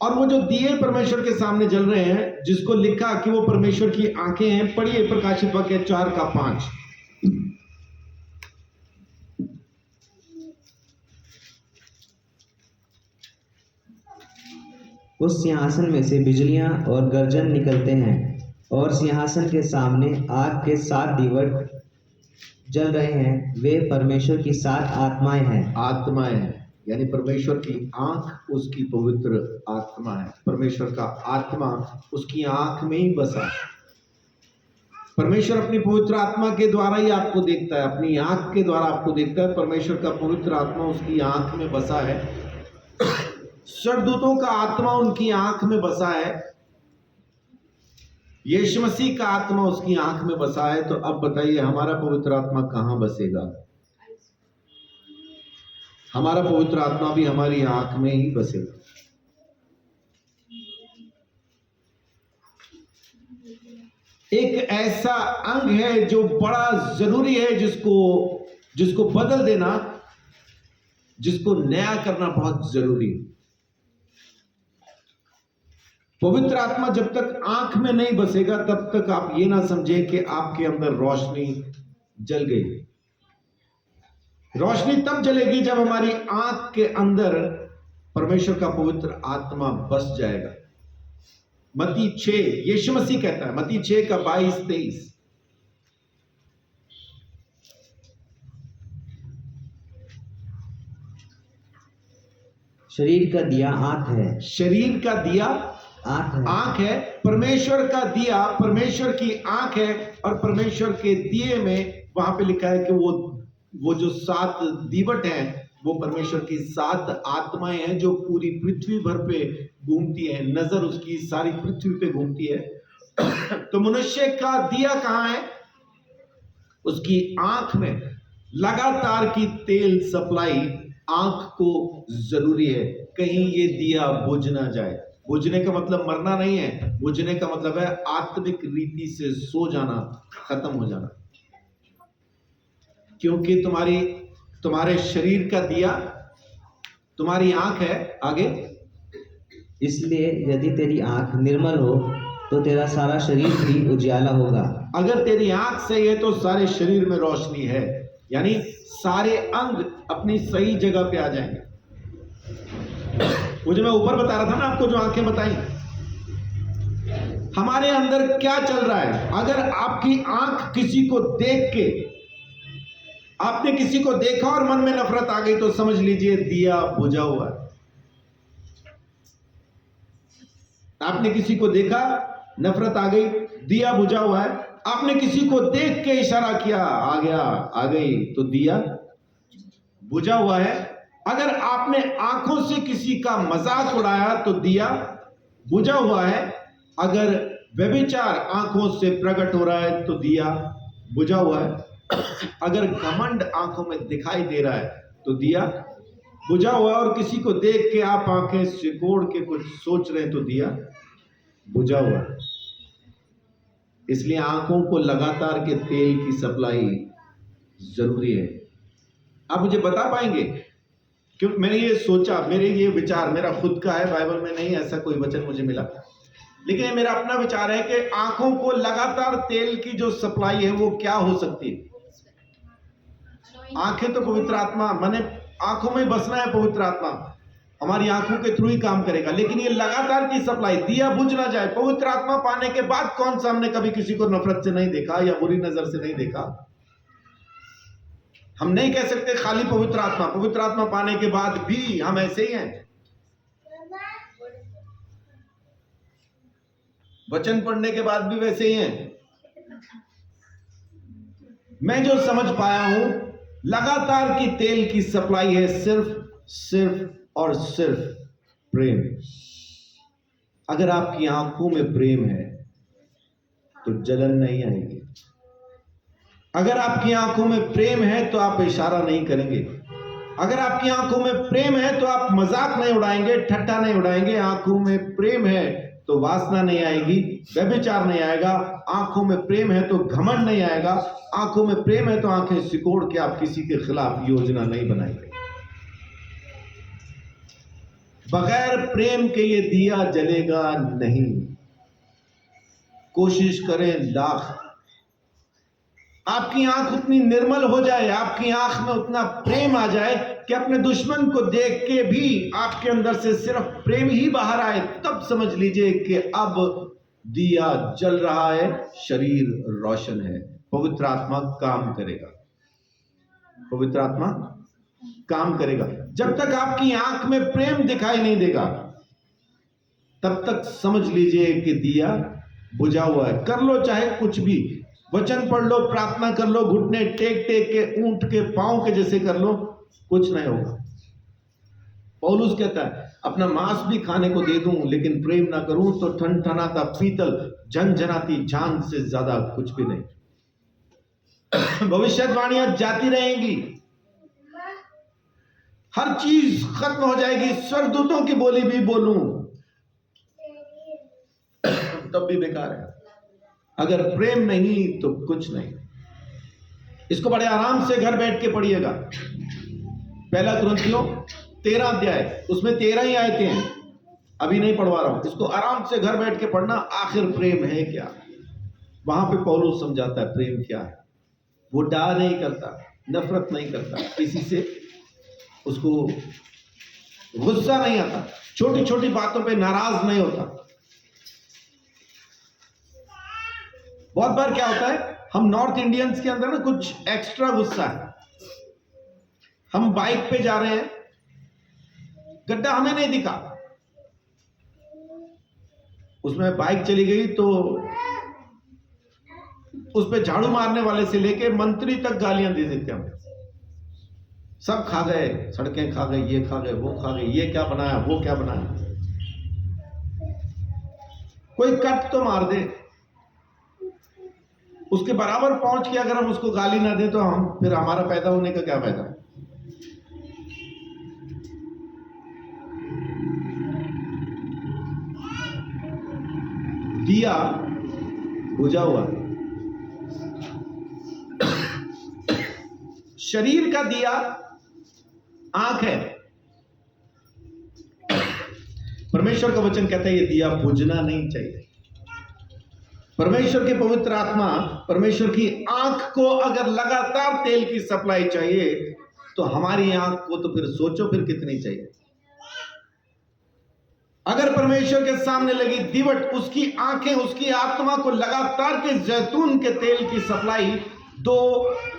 और वो जो दिए परमेश्वर के सामने जल रहे हैं, जिसको लिखा कि वो परमेश्वर की आंखें हैं। पढ़िए प्रकाशित वाक्य 4:5। उस सिंहासन में से बिजलियां और गर्जन निकलते हैं, और सिंहासन के सामने आग के 7 दीवट जल रहे हैं। वे परमेश्वर की 7 आत्माएं हैं। यानी परमेश्वर की आंख उसकी पवित्र आत्मा है। परमेश्वर का आत्मा उसकी आंख में ही बसा है। परमेश्वर अपनी पवित्र आत्मा के द्वारा ही आपको देखता है, अपनी आंख के द्वारा आपको देखता है। परमेश्वर का पवित्र आत्मा उसकी आंख में बसा है। स्वर्गदूतों का आत्मा उनकी आंख में बसा है। यीशु मसीह का आत्मा उसकी आंख में बसा है। तो अब बताइए, हमारा पवित्र आत्मा कहां बसेगा? हमारा पवित्र आत्मा भी हमारी आंख में ही बसेगा। एक ऐसा अंग है जो बड़ा जरूरी है, जिसको बदल देना, जिसको नया करना बहुत जरूरी है। पवित्र आत्मा जब तक आंख में नहीं बसेगा तब तक आप ये ना समझें कि आपके अंदर रोशनी जल गई। रोशनी तब जलेगी जब हमारी आंख के अंदर परमेश्वर का पवित्र आत्मा बस जाएगा। मत्ती 6, यीशु मसीह कहता है, मत्ती 6:22-23। शरीर का दिया आंख है। शरीर का दिया आंख है। परमेश्वर का दिया परमेश्वर की आंख है। और परमेश्वर के दिए में वहां पे लिखा है कि वो जो 7 दीवट हैं, वो परमेश्वर की 7 आत्माएं हैं जो पूरी पृथ्वी भर पे घूमती है। नजर उसकी सारी पृथ्वी पे घूमती है। तो मनुष्य का दिया कहां है? उसकी आंख में। लगातार की तेल सप्लाई आंख को जरूरी है, कहीं ये दिया बुझ ना जाए। बुझने का मतलब मरना नहीं है। बुझने का मतलब है आत्मिक रीति से सो जाना, खत्म हो जाना। क्योंकि तुम्हारे शरीर का दिया तुम्हारी आंख है। आगे, इसलिए यदि तेरी आंख निर्मल हो तो तेरा सारा शरीर भी उजियाला होगा। अगर तेरी आंख सही है तो सारे शरीर में रोशनी है, यानी सारे अंग अपनी सही जगह पे आ जाएंगे। वो जो मैं ऊपर बता रहा था ना आपको, जो आंखें बताई, हमारे अंदर क्या चल रहा है। अगर आपकी आंख किसी को देख के, आपने किसी को देखा और मन में नफरत आ गई, तो समझ लीजिए दिया बुझा हुआ है। आपने किसी को देखा, नफरत आ गई, दिया बुझा हुआ है। आपने किसी को देख के इशारा किया, आ गया, आ गई, तो दिया बुझा हुआ है। अगर आपने आंखों से किसी का मजाक उड़ाया तो दिया बुझा हुआ है। अगर व्यभिचार आंखों से प्रकट हो रहा है तो दिया बुझा हुआ है। अगर घमंड आंखों में दिखाई दे रहा है तो दिया बुझा हुआ है। और किसी को देख के आप आंखें सिकोड़ के कुछ सोच रहे हैं तो दिया बुझा हुआ है। इसलिए आंखों को लगातार के तेल की सप्लाई जरूरी है। आप मुझे बता पाएंगे? क्योंकि मैंने ये सोचा, मेरे ये विचार मेरा खुद का है, बाइबल में नहीं ऐसा कोई वचन मुझे मिला, लेकिन ये मेरा अपना विचार है कि आंखों को लगातार तेल की जो सप्लाई है वो क्या हो सकती है। आंखें तो पवित्र आत्मा, माने आंखों में बसना है, पवित्र आत्मा हमारी आंखों के थ्रू ही काम करेगा। लेकिन ये लगातार की सप्लाई, दिया बुझ ना जाए। पवित्र आत्मा पाने के बाद कौन सा हमने कभी किसी को नफरत से नहीं देखा या बुरी नजर से नहीं देखा? हम नहीं कह सकते खाली पवित्र आत्मा। पवित्र आत्मा पाने के बाद भी हम ऐसे ही हैं। वचन पढ़ने के बाद भी वैसे ही हैं। मैं जो समझ पाया हूं, लगातार की तेल की सप्लाई है सिर्फ और सिर्फ प्रेम। अगर आपकी आंखों में प्रेम है तो जलन नहीं आएगी। अगर आपकी आंखों में प्रेम है तो आप इशारा नहीं करेंगे। अगर आपकी आंखों में प्रेम है तो आप मजाक नहीं उड़ाएंगे, ठट्ठा नहीं उड़ाएंगे। आंखों में प्रेम है तो वासना नहीं आएगी, व्यभिचार नहीं आएगा। आंखों में प्रेम है तो घमंड नहीं आएगा। आंखों में प्रेम है तो आंखें सिकोड़ के आप किसी के खिलाफ योजना नहीं बनाएंगे। बगैर प्रेम के ये दिया जलेगा नहीं। कोशिश करें लाख, आपकी आंख उतनी निर्मल हो जाए, आपकी आंख में उतना प्रेम आ जाए कि अपने दुश्मन को देख के भी आपके अंदर से सिर्फ प्रेम ही बाहर आए, तब समझ लीजिए कि अब दिया जल रहा है, शरीर रोशन है। पवित्र आत्मा काम करेगा। पवित्र आत्मा काम करेगा। जब तक आपकी आंख में प्रेम दिखाई नहीं देगा तब तक समझ लीजिए कि दिया बुझा हुआ है। कर लो चाहे कुछ भी, वचन पढ़ लो, प्रार्थना कर लो, घुटने टेक टेक के, ऊंट के पांव के जैसे कर लो, कुछ नहीं होगा। पौलुस कहता है अपना मांस भी खाने को दे दूं लेकिन प्रेम ना करूं तो ठनठनाता पीतल, झनझनाती झांझ से ज्यादा कुछ भी नहीं। भविष्यवाणियां जाती रहेंगी, हर चीज खत्म हो जाएगी, स्वर्गदूतों की बोली भी बोलूं तब भी बेकार है। अगर प्रेम नहीं तो कुछ नहीं। इसको बड़े आराम से घर बैठ के पढ़िएगा। पहला कुरिन्थियों 13 अध्याय, उसमें 13 ही आयतें हैं, अभी नहीं पढ़वा रहा हूं। इसको आराम से घर बैठ के पढ़ना। आखिर प्रेम है क्या, वहां पे पौलुस समझाता है प्रेम क्या है। वो डर नहीं करता, नफरत नहीं करता किसी से, उसको गुस्सा नहीं आता, छोटी छोटी बातों पे नाराज नहीं होता। बहुत बार क्या होता है, हम नॉर्थ इंडियंस के अंदर ना कुछ एक्स्ट्रा गुस्सा है। हम बाइक पे जा रहे हैं, गड्ढा हमें नहीं दिखा, उसमें बाइक चली गई तो उस पे झाड़ू मारने वाले से लेके मंत्री तक गालियां दे देते हम। सब खा गए, सड़कें खा गई, ये खा गए, वो खा गए, ये क्या बनाया, वो क्या बनाया। कोई कट तो मार दे, उसके बराबर पहुंच के अगर हम उसको गाली ना दें तो हम फिर हमारा पैदा होने का क्या फायदा। दिया बुझा हुआ, शरीर का दिया आंख है। परमेश्वर का वचन कहता है ये दिया बुझना नहीं चाहिए। परमेश्वर के पवित्र आत्मा, परमेश्वर की आंख को अगर लगातार तेल की सप्लाई चाहिए तो हमारी आंख को तो फिर सोचो फिर कितनी चाहिए। अगर परमेश्वर के सामने लगी दीवट, उसकी आंखें, उसकी आत्मा को लगातार के जैतून के तेल की सप्लाई, दो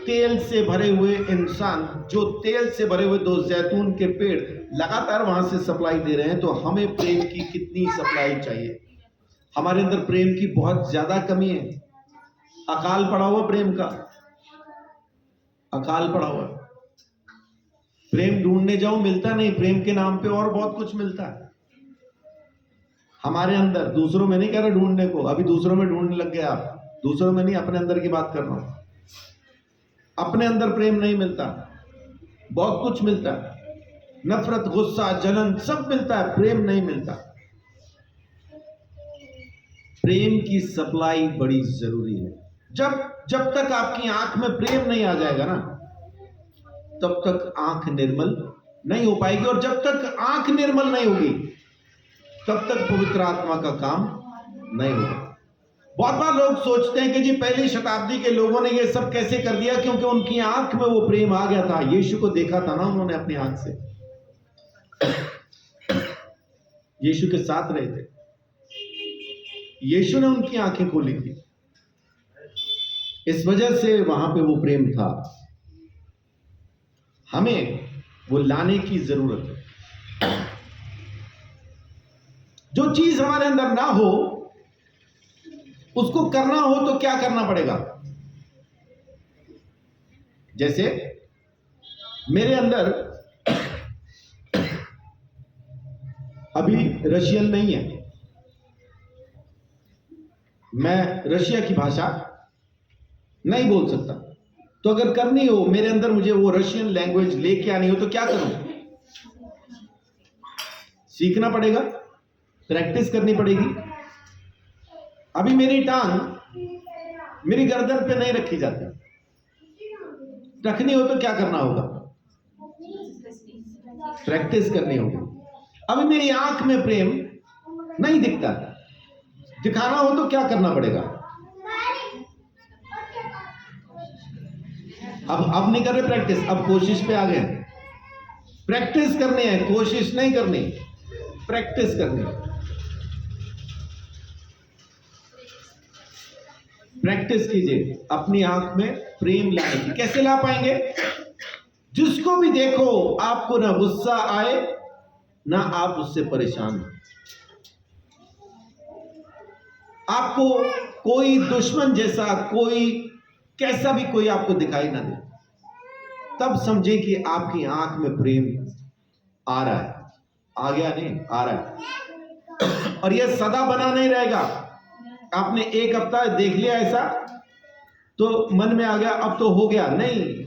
तेल से भरे हुए इंसान, जो तेल से भरे हुए दो जैतून के पेड़ लगातार वहां से सप्लाई दे रहे हैं, तो हमें प्रेम की कितनी सप्लाई चाहिए। हमारे अंदर प्रेम की बहुत ज्यादा कमी है। अकाल पड़ा हुआ प्रेम का, अकाल पड़ा हुआ। प्रेम ढूंढने जाओ मिलता नहीं, प्रेम के नाम पे और बहुत कुछ मिलता है हमारे अंदर। दूसरों में नहीं कह रहा ढूंढने को, अभी दूसरों में ढूंढने लग गए आप। दूसरों में नहीं, अपने अंदर की बात कर रहा हूं। अपने अंदर प्रेम नहीं मिलता, बहुत कुछ मिलता है, नफरत, गुस्सा, जलन सब मिलता है, प्रेम नहीं मिलता। प्रेम की सप्लाई बड़ी जरूरी है। जब तक आपकी आंख में प्रेम नहीं आ जाएगा ना, तब तक आंख निर्मल नहीं हो पाएगी, और जब तक आंख निर्मल नहीं होगी तब तक पवित्र आत्मा का काम नहीं होगा। बहुत बार लोग सोचते हैं कि जी पहली शताब्दी के लोगों ने ये सब कैसे कर दिया, क्योंकि उनकी आंख में वो प्रेम आ गया था। यीशु को देखा था ना उन्होंने अपनी आंख से, यीशु के साथ रहे थे, यीशु ने उनकी आंखें खोली थी, इस वजह से वहां पे वो प्रेम था। हमें वो लाने की जरूरत है। जो चीज हमारे अंदर ना हो उसको करना हो तो क्या करना पड़ेगा? जैसे मेरे अंदर अभी रशियन नहीं है, मैं रशिया की भाषा नहीं बोल सकता, तो अगर करनी हो मेरे अंदर, मुझे वो रशियन लैंग्वेज लेके आनी हो तो क्या करूं? सीखना पड़ेगा, प्रैक्टिस करनी पड़ेगी। अभी मेरी टांग मेरी गर्दन पे नहीं रखी जाती, रखनी हो तो क्या करना होगा? प्रैक्टिस करनी होगी। अभी मेरी आंख में प्रेम नहीं दिखता, दिखाना हो तो क्या करना पड़ेगा? अब नहीं कर रहे प्रैक्टिस, अब कोशिश पे आ गए। प्रैक्टिस करनी है, कोशिश नहीं करनी, प्रैक्टिस करनी है। प्रैक्टिस कीजिए अपनी आंख में प्रेम लाने की। कैसे ला पाएंगे? जिसको भी देखो आपको ना गुस्सा आए ना आप उससे परेशान हो, आपको कोई दुश्मन जैसा, कोई कैसा भी कोई आपको दिखाई ना दे, तब समझे कि आपकी आंख में प्रेम आ रहा है। आ गया नहीं, आ रहा है। और यह सदा बना नहीं रहेगा। आपने एक हफ्ता देख लिया ऐसा तो मन में आ गया, अब तो हो गया, नहीं।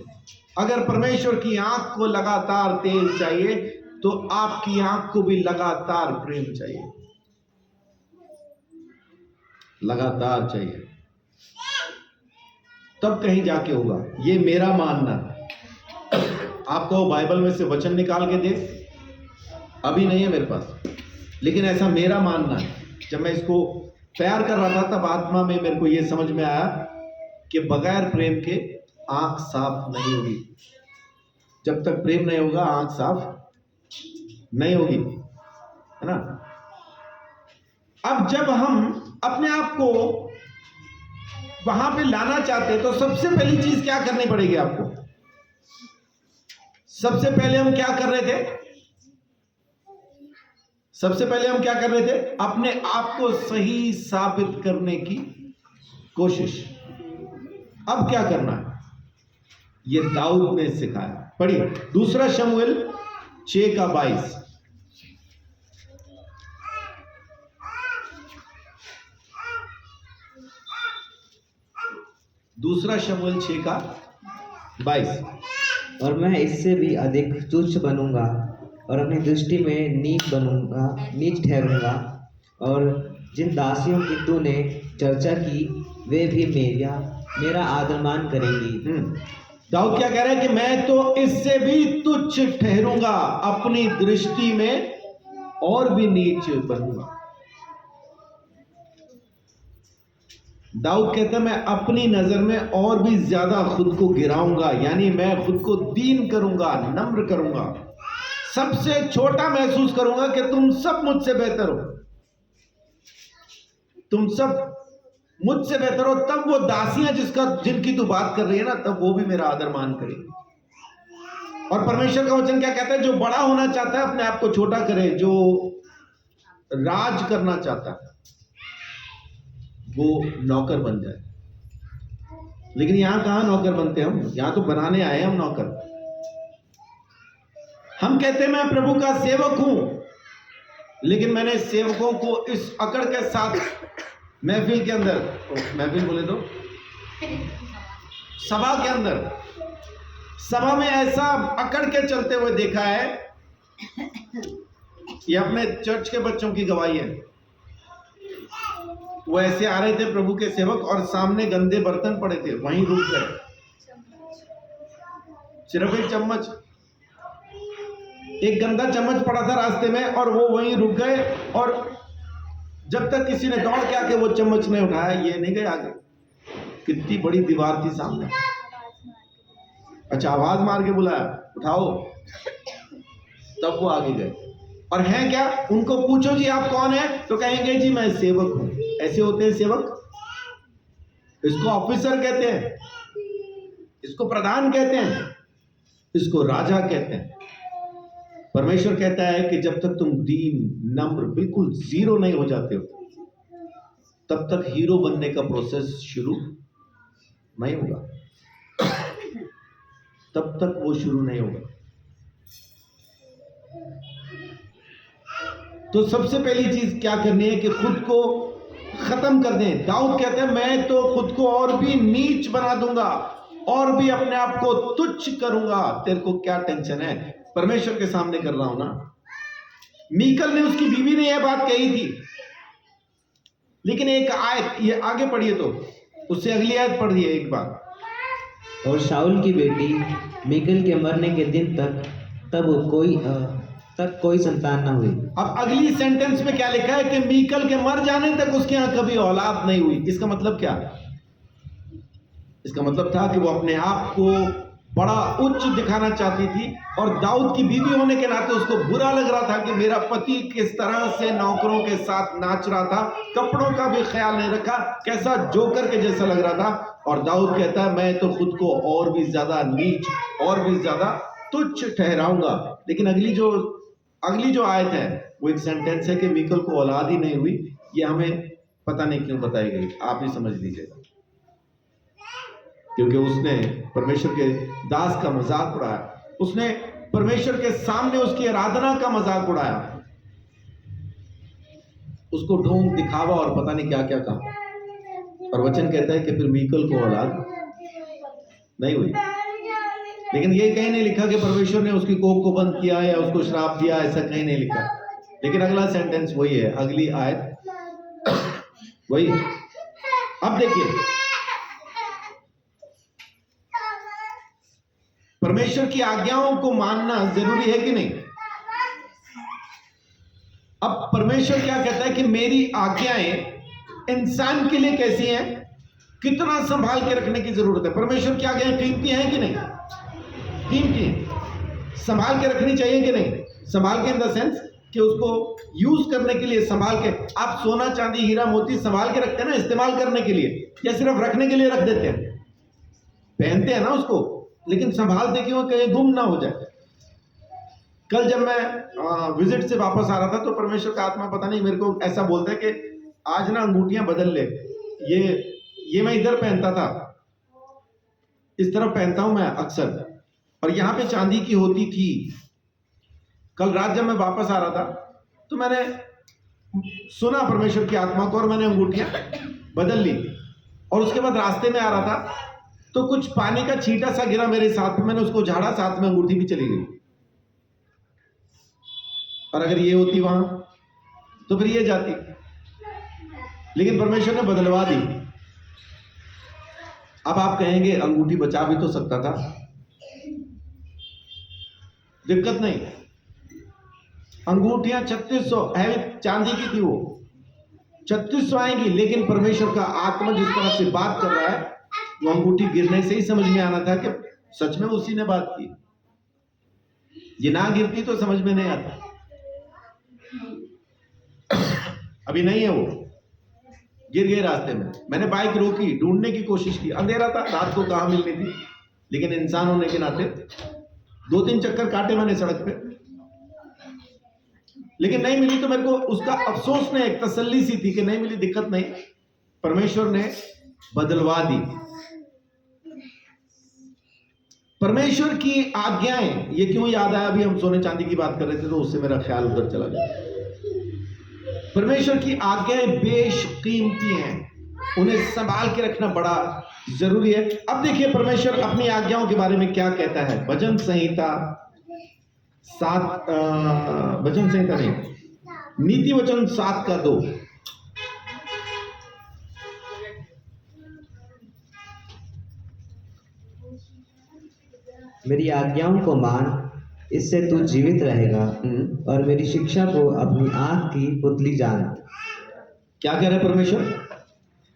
अगर परमेश्वर की आंख को लगातार तेल चाहिए तो आपकी आंख को भी लगातार प्रेम चाहिए, लगातार चाहिए, तब कहीं जाके होगा। ये मेरा मानना है। आपको बाइबल में से वचन निकाल के दे, अभी नहीं है मेरे पास, लेकिन ऐसा मेरा मानना है। जब मैं इसको तैयार कर रहा था तब आत्मा में मेरे को यह समझ में आया कि बगैर प्रेम के आंख साफ नहीं होगी। जब तक प्रेम नहीं होगा आंख साफ नहीं होगी, है ना। अब जब हम अपने आप को वहां पे लाना चाहते हैं तो सबसे पहली चीज क्या करनी पड़ेगी आपको? सबसे पहले हम क्या कर रहे थे? सबसे पहले हम क्या कर रहे थे? अपने आप को सही साबित करने की कोशिश। अब क्या करना है? ये दाऊद ने सिखाया। पढ़िए 2 शमूएल 6:22। 2 शमूएल 6:22। और मैं इससे भी अधिक तुच्छ बनूंगा और अपनी दृष्टि में नीच ठहरूंगा, और जिन दासियों की तूने चर्चा की वे भी मेरा आदर मान करेंगी। दाऊद क्या कह रहा है कि मैं तो इससे भी तुच्छ ठहरूंगा, अपनी दृष्टि में और भी नीच बनूंगा। दाऊद कहता है मैं अपनी नजर में और भी ज्यादा खुद को गिराऊंगा, यानी मैं खुद को दीन करूंगा, नम्र करूंगा, सबसे छोटा महसूस करूंगा कि तुम सब मुझसे बेहतर हो, तुम सब मुझसे बेहतर हो। तब वो दासियां जिनकी तू बात कर रही है ना, तब वो भी मेरा आदर मान करेगी। और परमेश्वर का वचन क्या कहता है? जो बड़ा होना चाहता है अपने आप को छोटा करे, जो राज करना चाहता है वो नौकर बन जाए। लेकिन यहां कहां नौकर बनते हम, यहां तो बनाने आए हम नौकर। हम कहते हैं मैं प्रभु का सेवक हूं, लेकिन मैंने सेवकों को इस अकड़ के साथ महफिल के अंदर, महफिल बोले तो सभा के अंदर, सभा में ऐसा अकड़ के चलते हुए देखा है। ये अपने चर्च के बच्चों की गवाही है। वो ऐसे आ रहे थे प्रभु के सेवक और सामने गंदे बर्तन पड़े थे, वहीं रुक गए, सिर्फ एक चम्मच, एक गंदा चम्मच पड़ा था रास्ते में और वो वहीं रुक गए। और जब तक किसी ने दौड़ के आके वो चम्मच नहीं उठाया, ये नहीं गए आगे। कितनी बड़ी दीवार थी सामने। अच्छा, आवाज मार के बुलाया, उठाओ, तब वो आगे गए। और हैं क्या, उनको पूछो जी आप कौन है, तो कहेंगे जी मैं सेवक हूं। ऐसे होते हैं सेवक। इसको ऑफिसर कहते हैं, इसको प्रधान कहते हैं, इसको राजा कहते हैं। परमेश्वर कहता है कि जब तक तुम दीन, नम्र, बिल्कुल जीरो नहीं हो जाते हो, तब तक हीरो बनने का प्रोसेस शुरू नहीं होगा, तब तक वो शुरू नहीं होगा। तो सबसे पहली चीज क्या करनी है कि खुद को खत्म कर दें। दाऊद कहते हैं मैं तो खुद को और भी नीच बना दूंगा और भी अपने आप को तुच्छ करूंगा। तेरे को क्या टेंशन है, परमेश्वर के सामने कर रहा हूं ना। मीकल ने, उसकी बीवी ने यह बात कही थी, लेकिन एक आयत, ये आगे पढ़िए तो उससे अगली आयत पढ़िए एक बार। और शाऊल की बेटी मीकल के मरने के दिन तक कोई संतान न हुई। अब अगली सेंटेंस में क्या लिखा है कि मीकल के मर जाने तक उसके यहां कभी औलाद नहीं हुई। इसका मतलब क्या? इसका मतलब था कि वो अपने आप को बड़ा उच्च दिखाना चाहती थी और दाऊद की बीवी होने के नाते उसको बुरा लग रहा था कि मेरा पति किस तरह से नौकरों के साथ नाच रहा था, कपड़ों का भी ख्याल नहीं रखा, कैसा जोकर के जैसा लग रहा था। और दाऊद कहता है मैं तो खुद को और भी ज्यादा नीच, और भी ज्यादा तुच्छ ठहराऊंगा। लेकिन अगली जो आयत है वो एक सेंटेंस है कि मीकल को औलाद ही नहीं हुई। ये हमें पता नहीं क्यों बताई गई, आप ही समझ लीजिएगा। क्योंकि उसने परमेश्वर के दास का मजाक उड़ाया, उसने परमेश्वर के सामने उसकी आराधना का मजाक उड़ाया, उसको ढोंग दिखावा और पता नहीं क्या क्या कहा। और वचन कहता है कि फिर मीकल को औलाद नहीं हुई। लेकिन ये कहीं नहीं लिखा कि परमेश्वर ने उसकी कोख को बंद किया या उसको श्राप दिया, ऐसा कहीं नहीं लिखा। लेकिन अगला सेंटेंस वही है, अगली आयत वही है। अब देखिए, परमेश्वर की आज्ञाओं को मानना जरूरी है कि नहीं? अब परमेश्वर क्या कहता है कि मेरी आज्ञाएं इंसान के लिए कैसी हैं, कितना संभाल के रखने की जरूरत है। परमेश्वर की आज्ञाएं कीमती हैं कि नहीं? कीमती हैं, संभाल के रखनी चाहिए कि नहीं? संभाल के इन द सेंस कि उसको यूज करने के लिए संभाल के। आप सोना चांदी हीरा मोती संभाल के रखते हैं ना इस्तेमाल करने के लिए, या सिर्फ रखने के लिए रख देते हैं? पहनते हैं ना उसको, लेकिन संभालते क्यों, कहीं गुम ना हो जाए। कल जब मैं विजिट से वापस आ रहा था तो परमेश्वर का आत्मा पता नहीं मेरे को ऐसा बोलता है कि आज ना अंगूठियां बदल ले। ये मैं इधर पहनता था, इस तरफ पहनता हूं मैं अक्सर, और यहां पे चांदी की होती थी। कल रात जब मैं वापस आ रहा था तो मैंने सुना परमेश्वर की आत्मा को और मैंने अंगूठियां बदल ली। और उसके बाद रास्ते में आ रहा था तो कुछ पानी का छींटा सा गिरा मेरे साथ में, मैंने उसको झाड़ा, साथ में अंगूठी भी चली गई। और अगर ये होती वहां तो फिर ये जाती, लेकिन परमेश्वर ने बदलवा दी। अब आप कहेंगे अंगूठी बचा भी तो सकता था, दिक्कत नहीं। अंगूठियां 3600 है, चांदी की थी, वो 3600 आएंगी, लेकिन परमेश्वर का आत्मा जिस तरह से बात कर रहा है, वो अंगूठी गिरने से ही समझ में आना था कि सच में उसी ने बात की। ये ना गिरती तो समझ में नहीं आता। अभी नहीं है, वो गिर गए रास्ते में। मैंने बाइक रोकी, ढूंढने की कोशिश की, अंधेरा था, रात को कहां मिलनी थी, लेकिन इंसान होने के नाते 2-3 चक्कर काटे मैंने सड़क पे, लेकिन नहीं मिली। तो मेरे को उसका अफसोस नहीं, एक तसल्ली सी थी कि नहीं मिली, दिक्कत नहीं, परमेश्वर ने बदलवा दी। परमेश्वर की आज्ञाएं, ये क्यों याद आया? अभी हम सोने चांदी की बात कर रहे थे तो उससे मेरा ख्याल उधर चला गया। परमेश्वर की आज्ञाएं बेशकीमती हैं, उन्हें संभाल के रखना बड़ा जरूरी है। अब देखिए परमेश्वर अपनी आज्ञाओं के बारे में क्या कहता है। भजन संहिता भजन संहिता नहीं, नीति वचन 7:2। मेरी आज्ञाओं को मान, इससे तू जीवित रहेगा, और मेरी शिक्षा को अपनी आंख की पुतली जान। क्या कह रहे परमेश्वर?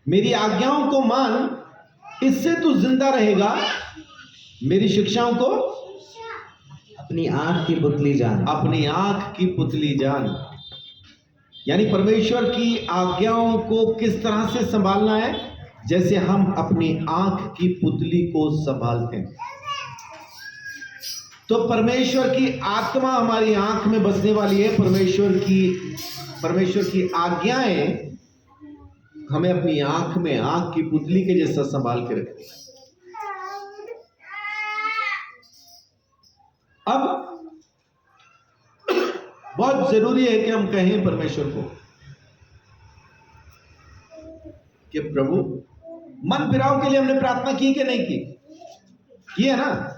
मेरी आज्ञाओं को मान, इससे तू जिंदा रहेगा, मेरी शिक्षाओं को अपनी आंख की पुतली जान। अपनी आंख की पुतली जान, यानी परमेश्वर की आज्ञाओं को किस तरह से संभालना है? जैसे हम अपनी आंख की पुतली को संभालते हैं। तो परमेश्वर की आत्मा हमारी आंख में बसने वाली है। परमेश्वर की आज्ञाएं हमें अपनी आंख में, आंख की पुतली के जैसा संभाल के रखती है। अब बहुत जरूरी है कि हम कहें परमेश्वर को कि प्रभु, मन फिराव के लिए हमने प्रार्थना की कि नहीं की है ना?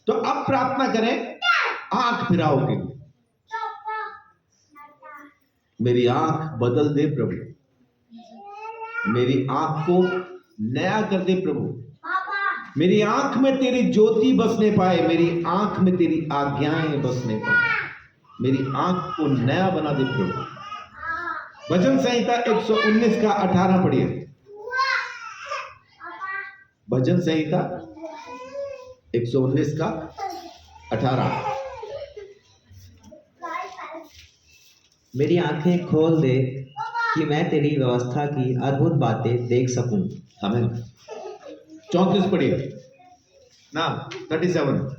तो अब प्रार्थना करें आंख फिराव के लिए। मेरी आंख बदल दे प्रभु, मेरी आंख को नया कर दे प्रभु, मेरी आंख में तेरी ज्योति बसने पाए, मेरी आंख में तेरी आज्ञाएं बसने पाए, मेरी आंख को नया बना दे प्रभु। भजन संहिता 119:18 पढ़िए। भजन संहिता 119:18। मेरी आंखें खोल दे कि मैं तेरी व्यवस्था की अद्भुत बातें देख सकूं। आमीन। 34 पढ़िए ना, 37।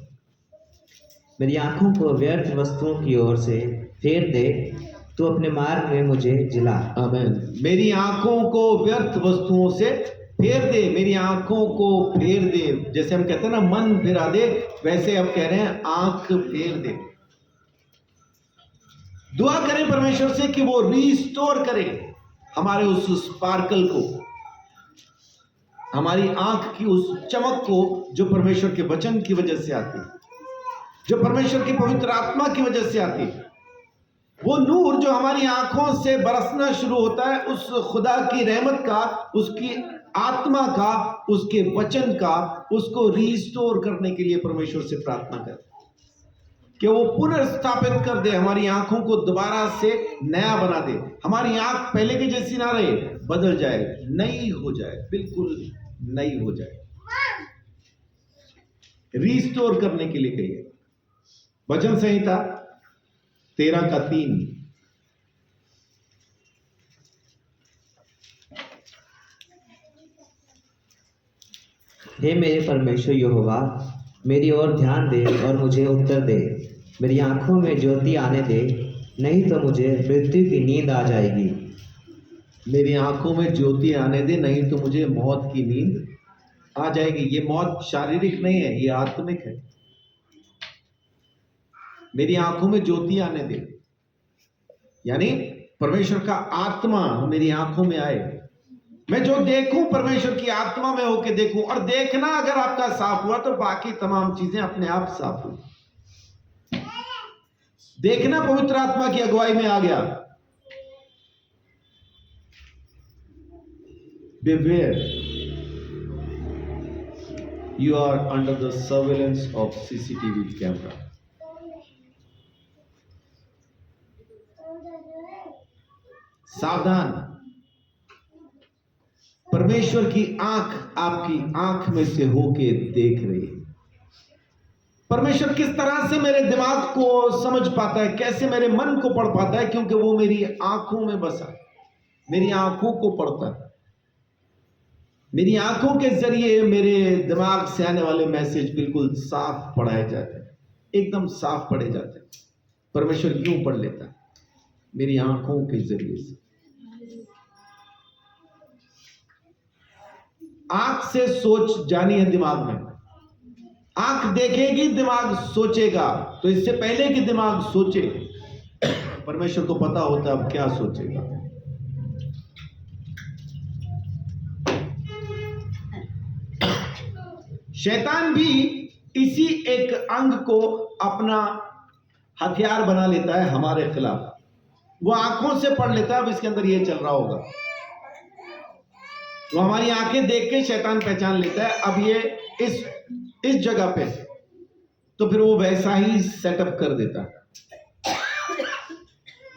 मेरी आंखों को व्यर्थ वस्तुओं की ओर से फेर दे, तू अपने मार्ग में मुझे जिला। आमीन। मेरी आंखों को व्यर्थ वस्तुओं से फेर दे, मेरी आंखों को फेर दे। जैसे हम कहते हैं ना मन फिरा दे, वैसे अब कह रहे हैं आंख फेर दे। दुआ करें परमेश्वर से कि वो रिस्टोर करे हमारे उस स्पार्कल को, हमारी आंख की उस चमक को जो परमेश्वर के वचन की वजह से आती है, जो परमेश्वर की पवित्र आत्मा की वजह से आती है। वो नूर जो हमारी आंखों से बरसना शुरू होता है, उस खुदा की रहमत का, उसकी आत्मा का, उसके वचन का, उसको रिस्टोर करने के लिए परमेश्वर से प्रार्थना करें कि वो पुनर्स्थापित कर दे, हमारी आंखों को दोबारा से नया बना दे। हमारी आंख पहले की जैसी ना रहे, बदल जाए, नई हो जाए, बिल्कुल नई हो जाए। रिस्टोर करने के लिए कहिए। भजन संहिता 13:3। हे मेरे परमेश्वर यहोवा, मेरी ओर ध्यान दे और मुझे उत्तर दे। मेरी आंखों में ज्योति आने दे, नहीं तो मुझे मृत्यु की नींद आ जाएगी। मेरी आंखों में ज्योति आने दे, नहीं तो मुझे मौत की नींद आ जाएगी। ये मौत शारीरिक नहीं है, ये आत्मिक है। मेरी आंखों में ज्योति आने दे, यानी परमेश्वर का आत्मा मेरी आंखों में आए, मैं जो देखूं परमेश्वर की आत्मा में होके देखूं। और देखना अगर आपका साफ हुआ तो बाकी तमाम चीजें अपने आप साफ हुई। देखना पवित्र आत्मा की अगुवाई में आ गया। Beware, you are under the surveillance of CCTV camera. सावधान, परमेश्वर की आंख आपकी आंख में से होके देख रही है। परमेश्वर किस तरह से मेरे दिमाग को समझ पाता है, कैसे मेरे मन को पढ़ पाता है? क्योंकि वो मेरी आंखों में बसा, मेरी आंखों को पढ़ता है। मेरी आंखों के जरिए मेरे दिमाग से आने वाले मैसेज बिल्कुल साफ पढ़ाए जाते हैं, एकदम साफ पढ़े जाते हैं। परमेश्वर क्यों पढ़ लेता है? मेरी आंखों के जरिए से। आंख से सोच जानी है दिमाग में। आंख देखेगी, दिमाग सोचेगा। तो इससे पहले कि दिमाग सोचे, परमेश्वर को पता होता है अब क्या सोचेगा। शैतान भी इसी एक अंग को अपना हथियार बना लेता है हमारे खिलाफ। वो आंखों से पढ़ लेता है अब इसके अंदर ये चल रहा होगा। वो हमारी आंखें देख के शैतान पहचान लेता है अब ये इस जगह पे, तो फिर वो वैसा ही सेटअप कर देता है।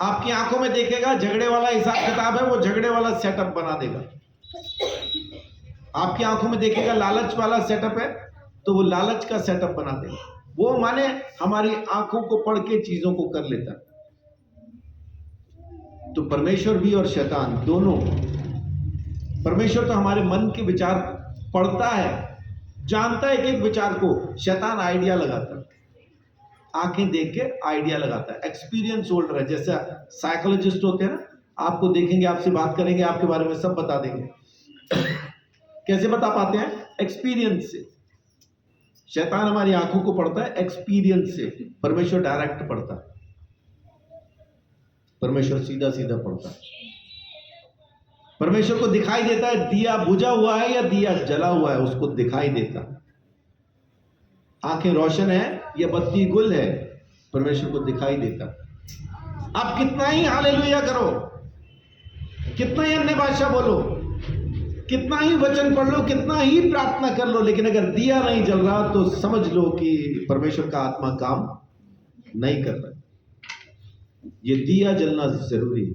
आपकी आंखों में देखेगा झगड़े वाला हिसाब किताब है, वो झगड़े वाला सेटअप बना देगा। आपकी आंखों में देखेगा लालच वाला सेटअप है, तो वो लालच का सेटअप बना देगा। वो माने हमारी आंखों को पढ़ के चीजों को कर लेता है। तो परमेश्वर भी और शैतान दोनों, परमेश्वर तो हमारे मन के विचार पढ़ता है, जानता है एक विचार को। शैतान आइडिया लगाता है, आंखें देख के आइडिया लगाता है। एक्सपीरियंस होल्डर है, जैसे साइकोलॉजिस्ट होते हैं ना, आपको देखेंगे, आपसे बात करेंगे, आपके बारे में सब बता देंगे। कैसे बता पाते हैं? एक्सपीरियंस से। शैतान हमारी आंखों को पढ़ता है एक्सपीरियंस से, परमेश्वर डायरेक्ट पढ़ता है। परमेश्वर सीधा सीधा पढ़ता है। परमेश्वर को दिखाई देता है दिया बुझा हुआ है या दिया जला हुआ है, उसको दिखाई देता। आंखें रोशन है या बत्ती गुल है, परमेश्वर को दिखाई देता। आप कितना ही हालेलुया करो, कितना ही अन्य भाषा बोलो, कितना ही वचन पढ़ लो, कितना ही प्रार्थना कर लो, लेकिन अगर दिया नहीं जल रहा तो समझ लो कि परमेश्वर का आत्मा काम नहीं कर रहा। ये दिया जलना जरूरी है,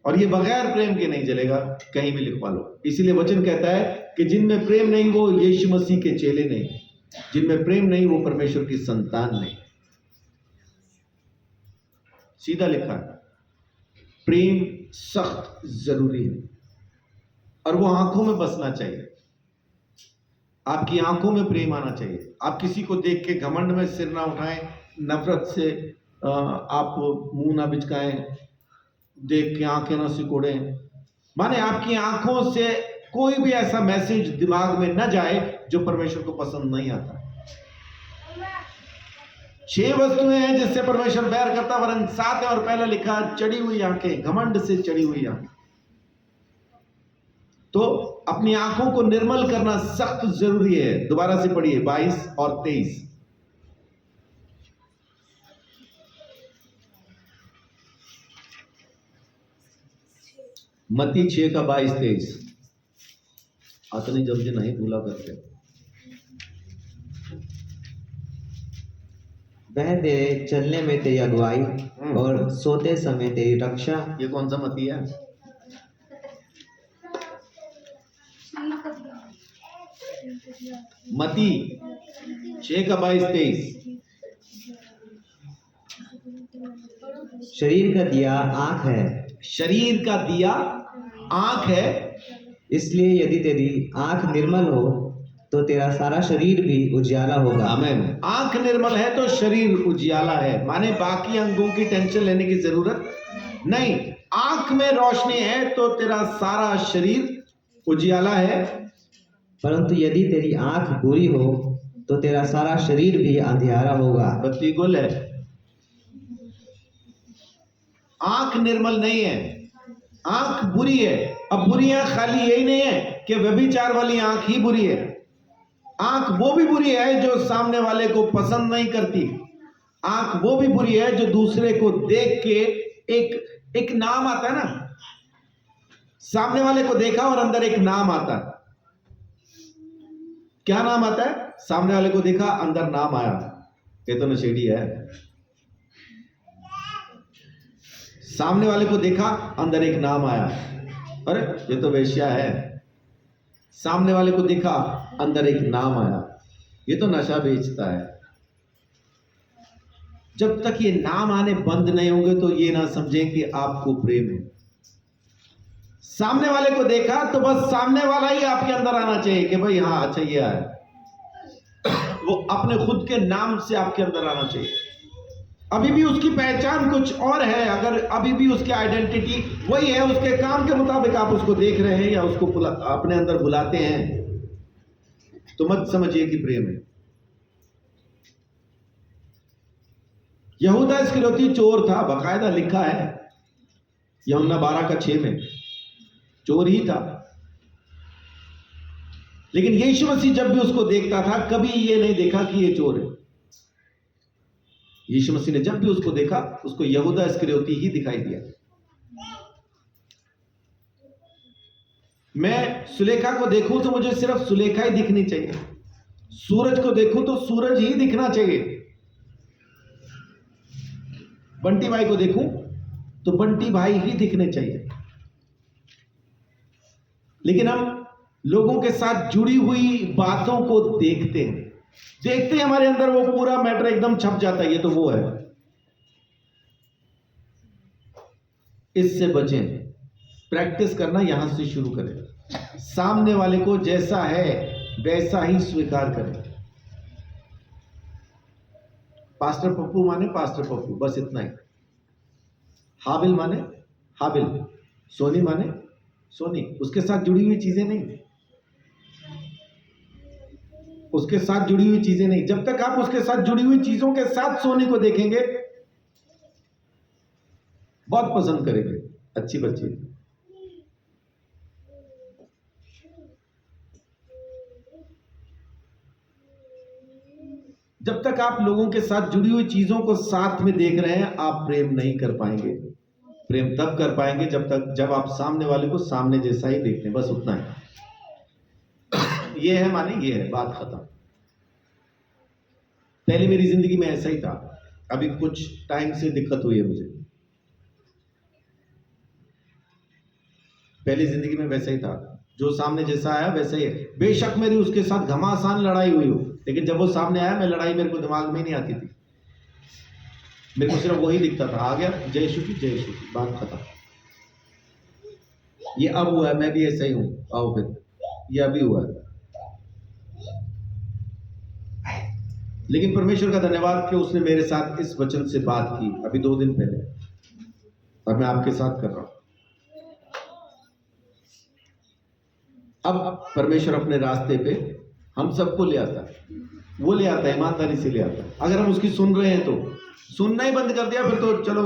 और ये बगैर प्रेम के नहीं जलेगा। कहीं भी लिखवा लो। इसीलिए वचन कहता है कि जिनमें प्रेम नहीं वो यीशु मसीह के चेले नहीं, जिनमें प्रेम नहीं वो परमेश्वर की संतान नहीं। सीधा लिखा है। प्रेम सख्त जरूरी है, और वो आंखों में बसना चाहिए। आपकी आंखों में प्रेम आना चाहिए। आप किसी को देख के घमंड में सिर ना उठाएं, नफरत से आप मुंह ना बिचकाएं, देख के आंखें ना सिकोड़ें। माने आपकी आंखों से कोई भी ऐसा मैसेज दिमाग में न जाए जो परमेश्वर को पसंद नहीं आता। 6 वस्तुएं हैं जिससे परमेश्वर बैर करता, वरन 7 है, और पहला लिखा चढ़ी हुई आंखें, घमंड से चढ़ी हुई आंखें। तो अपनी आंखों को निर्मल करना सख्त जरूरी है। दोबारा से पढ़िए 22 और 23। मत्ती 6 का 22-23। इतनी जल्दी नहीं भूला करते। वह तेरे चलने में तेरी अगुवाई और सोते समय तेरी रक्षा। ये कौन सा मत्ती है? मत्ती 6 का 22-23। शरीर का दिया आंख है। शरीर का दिया आंख है। इसलिए यदि तेरी आंख निर्मल हो तो तेरा सारा शरीर भी उजियाला होगा। आमीन। आंख निर्मल है तो शरीर उजियाला है, माने बाकी अंगों की टेंशन लेने की जरूरत नहीं। आंख में रोशनी है तो तेरा सारा शरीर उजियाला है। परंतु यदि तेरी आंख बुरी हो तो तेरा सारा शरीर भी अंधियारा होगा। बत्ती गुल है, आंख निर्मल नहीं है, आंख बुरी है। अब बुरी आंख खाली यही नहीं है कि व्यभिचार वाली आंख ही बुरी है। आंख वो भी बुरी है जो सामने वाले को पसंद नहीं करती। आंख वो भी बुरी है जो दूसरे को देख के एक नाम आता है ना, सामने वाले को देखा और अंदर एक नाम आता है। क्या नाम आता है? सामने वाले को देखा, अंदर नाम आया, ये तो नशेड़ी है। सामने वाले को देखा, अंदर एक नाम आया, अरे ये तो वेश्या है। सामने वाले को देखा, अंदर एक नाम आया, ये तो नशा बेचता है। जब तक ये नाम आने बंद नहीं होंगे तो ये ना समझें कि आपको प्रेम है। सामने वाले को देखा तो बस सामने वाला ही आपके अंदर आना चाहिए कि भाई हाँ अच्छा ये है। वो अपने खुद के नाम से आपके अंदर आना चाहिए। अभी भी उसकी पहचान कुछ और है, अगर अभी भी उसकी आइडेंटिटी वही है, उसके काम के मुताबिक आप उसको देख रहे हैं या उसको अपने अंदर बुलाते हैं, तो मत समझिए कि प्रेम है। यहूदा इस्करियोती चोर था, बाकायदा लिखा है यूहन्ना 12:6 में, चोर ही था। लेकिन यीशु मसीह जब भी उसको देखता था, कभी ये नहीं देखा कि ये चोर है। यीशु मसीह ने जब भी उसको देखा, उसको यहूदा इस्करियोती ही दिखाई दिया। मैं सुलेखा को देखूं तो मुझे सिर्फ सुलेखा ही दिखनी चाहिए, सूरज को देखूं तो सूरज ही दिखना चाहिए, बंटी भाई को देखूं तो बंटी भाई ही दिखने चाहिए। लेकिन हम लोगों के साथ जुड़ी हुई बातों को देखते हैं, हमारे अंदर वो पूरा मैटर एकदम छप जाता है, ये तो वो है। इससे बचें, प्रैक्टिस करना यहां से शुरू करें। सामने वाले को जैसा है वैसा ही स्वीकार करें। पास्टर पप्पू माने पास्टर पप्पू, बस इतना ही। हाबिल माने हाबिल, सोनी माने सोनी, उसके साथ जुड़ी हुई चीजें नहीं, उसके साथ जुड़ी हुई चीजें नहीं। जब तक आप उसके साथ जुड़ी हुई चीजों के साथ सोनी को देखेंगे, बहुत पसंद करेंगे, अच्छी बच्ची। जब तक आप लोगों के साथ जुड़ी हुई चीजों को साथ में देख रहे हैं, आप प्रेम नहीं कर पाएंगे। प्रेम तब कर पाएंगे जब आप सामने वाले को सामने जैसा ही देखते हैं, बस उतना ही। ये है माने ये है, बात खत्म। पहले मेरी जिंदगी में ऐसा ही था, अभी कुछ टाइम से दिक्कत हुई है मुझे। पहली जिंदगी में वैसा ही था, जो सामने जैसा आया वैसा ही है। बेशक मेरी उसके साथ घमासान लड़ाई हुई हो, लेकिन जब वो सामने आया, मैं लड़ाई मेरे को दिमाग में नहीं आती थी, मेरे को सिर्फ वही दिखता था। आ गया, जय यीशु की जय यीशु की, बात खत्म। ये अब हुआ है, मैं भी ऐसा ही हूं। आओ फिर, ये अभी हुआ है। लेकिन परमेश्वर का धन्यवाद कि उसने मेरे साथ इस वचन से बात की अभी 2 दिन पहले, और मैं आपके साथ कर रहा हूं। अब परमेश्वर अपने रास्ते पे हम सबको ले आता है, वो ले आता है, ईमानदारी से ले आता है। अगर हम उसकी सुन रहे हैं तो, सुनना ही बंद कर दिया फिर तो चलो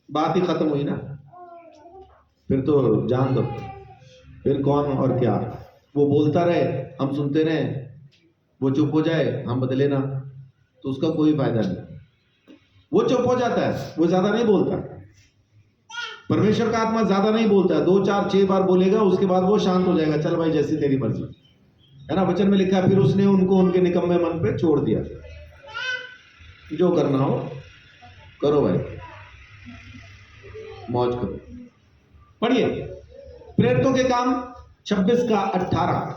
बात ही खत्म हुई ना, फिर तो जान दो, फिर कौन और क्या। वो बोलता रहे, हम सुनते रहे, वो चुप हो जाए, हम बदले ना, तो उसका कोई फायदा नहीं। वो चुप हो जाता है, वो ज्यादा नहीं बोलता। परमेश्वर का आत्मा ज्यादा नहीं बोलता है, 2 4 6 बार बोलेगा, उसके बाद वो शांत हो जाएगा। चल भाई, जैसी तेरी मर्जी है ना, वचन में लिखा है। फिर उसने उनको उनके निकम्मे मन पे छोड़ दिया, जो करना हो करो भाई, मौज करो। पढ़िए प्रेरितों के काम 26:18।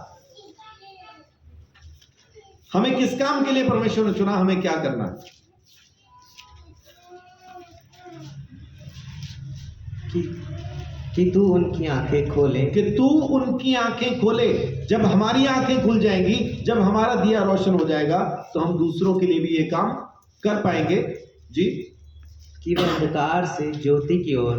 हमें किस काम के लिए परमेश्वर ने चुना, हमें क्या करना है? कि तू उनकी आंखें खोले, कि तू उनकी आंखें खोले। जब हमारी आंखें खुल जाएंगी, जब हमारा दिया रोशन हो जाएगा, तो हम दूसरों के लिए भी ये काम कर पाएंगे। जी, कि वह अंधकार से ज्योति की ओर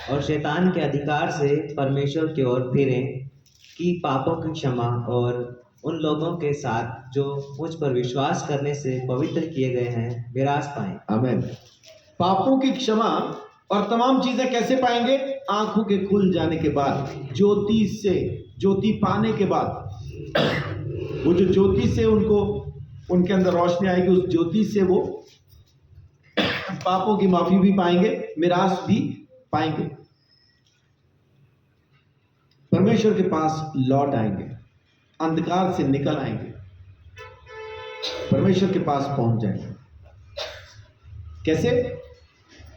और शैतान के अधिकार से परमेश्वर की ओर फिरें, कि पापों की क्षमा और उन लोगों के साथ जो मुझ पर विश्वास करने से पवित्र किए गए हैं, विराज पाएं। आमीन। पापों की क्षमा और तमाम चीजें कैसे पाएंगे? आंखों के खुल जाने के बाद, ज्योति से, ज्योति पाने के बाद। वो जो ज्योति से उनको, उनके अंदर रोशनी आएगी, उस ज्योति से वो पापों की माफी भी पाएंगे, मिरास भी पाएंगे, परमेश्वर के पास लौट आएंगे, अंधकार से निकल आएंगे, परमेश्वर के पास पहुंच जाएंगे। कैसे?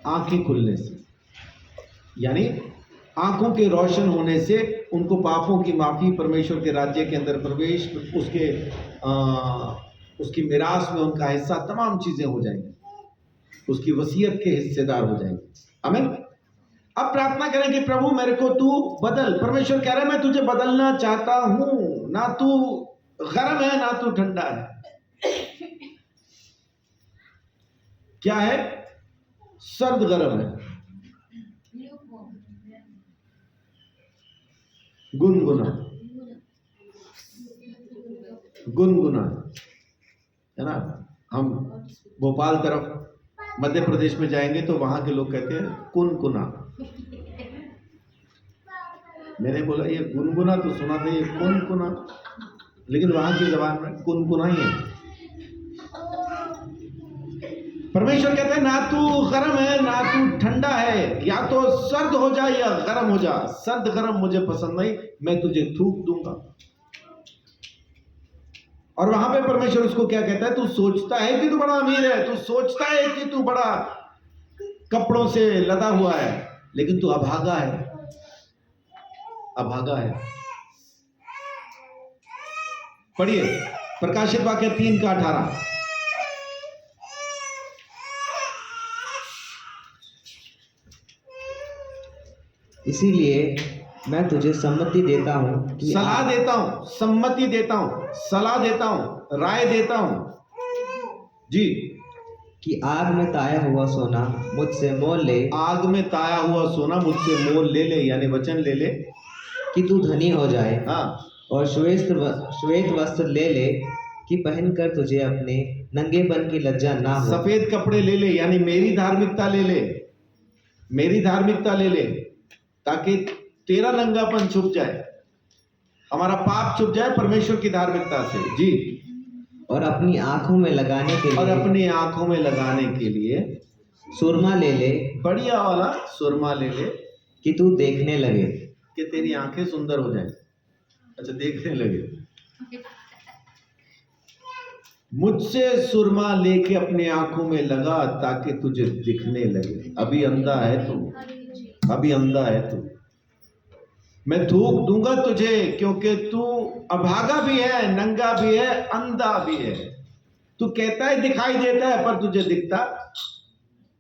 आंखें खुलने से, यानी आंखों के रोशन होने से उनको पापों की माफी, परमेश्वर के राज्य के अंदर प्रवेश, उसकी मिरास में उनका हिस्सा, तमाम चीजें हो जाएंगी, उसकी वसीयत के हिस्सेदार हो जाएंगे। आमीन। अब प्रार्थना करें कि प्रभु मेरे को तू बदल। परमेश्वर कह रहा है मैं तुझे बदलना चाहता हूं, ना तू गर्म है ना तू ठंडा है। क्या है? सर्द गर्म है, गुनगुना, गुनगुना, है ना। हम भोपाल तरफ मध्य प्रदेश में जाएंगे तो वहां के लोग कहते हैं कुनकुना। मैंने बोला ये गुनगुना तो सुना था, ये कुनकुना, लेकिन वहां की जबान में कुनकुना ही है। परमेश्वर कहते हैं ना तू गर्म है ना तू ठंडा है, या तो सर्द हो जा या गर्म हो जा। सर्द गर्म मुझे पसंद नहीं, मैं तुझे थूक दूंगा। और वहां पे परमेश्वर उसको क्या कहता है? तू सोचता है कि तू बड़ा अमीर है, तू सोचता है कि तू बड़ा कपड़ों से लदा हुआ है, लेकिन तू अभागा है, अभागा है। पढ़िए प्रकाशित वाक्य 3:18। इसीलिए मैं तुझे सम्मति देता हूँ कि सलाह देता हूं, सम्मति देता हूं, सलाह देता हूं, राय देता हूं जी, कि आग में ताया हुआ सोना मुझसे मोल ले, आग में ताया हुआ सोना मुझसे मोल ले ले, यानी वचन ले ले कि तू धनी हो जाए। हाँ, और श्वेत वस्त्र ले ले कि पहनकर तुझे अपने नंगेपन की लज्जा ना हो। सफेद कपड़े ले ले, यानी मेरी धार्मिकता ले ले, मेरी धार्मिकता ले ले, ताकि तेरा नंगापन छुप जाए, हमारा पाप छुप जाए परमेश्वर की धार्मिकता से जी। और अपनी आंखों में लगाने के और लिए, अपनी आंखों में लगाने के लिए सुरमा ले ले, बढ़िया वाला सुरमा ले ले, कि तू देखने लगे। कि तेरी आंखें सुंदर हो जाए। अच्छा, देखने लगे। मुझसे सुरमा लेके अपने आंखों में लगा ताकि तुझे दिखने लगे। अभी अंधा है तू, अभी अंधा है तू, मैं थूक दूंगा तुझे, क्योंकि तू अभागा भी है, नंगा भी है, अंधा भी है। तू कहता है दिखाई देता है, पर तुझे दिखता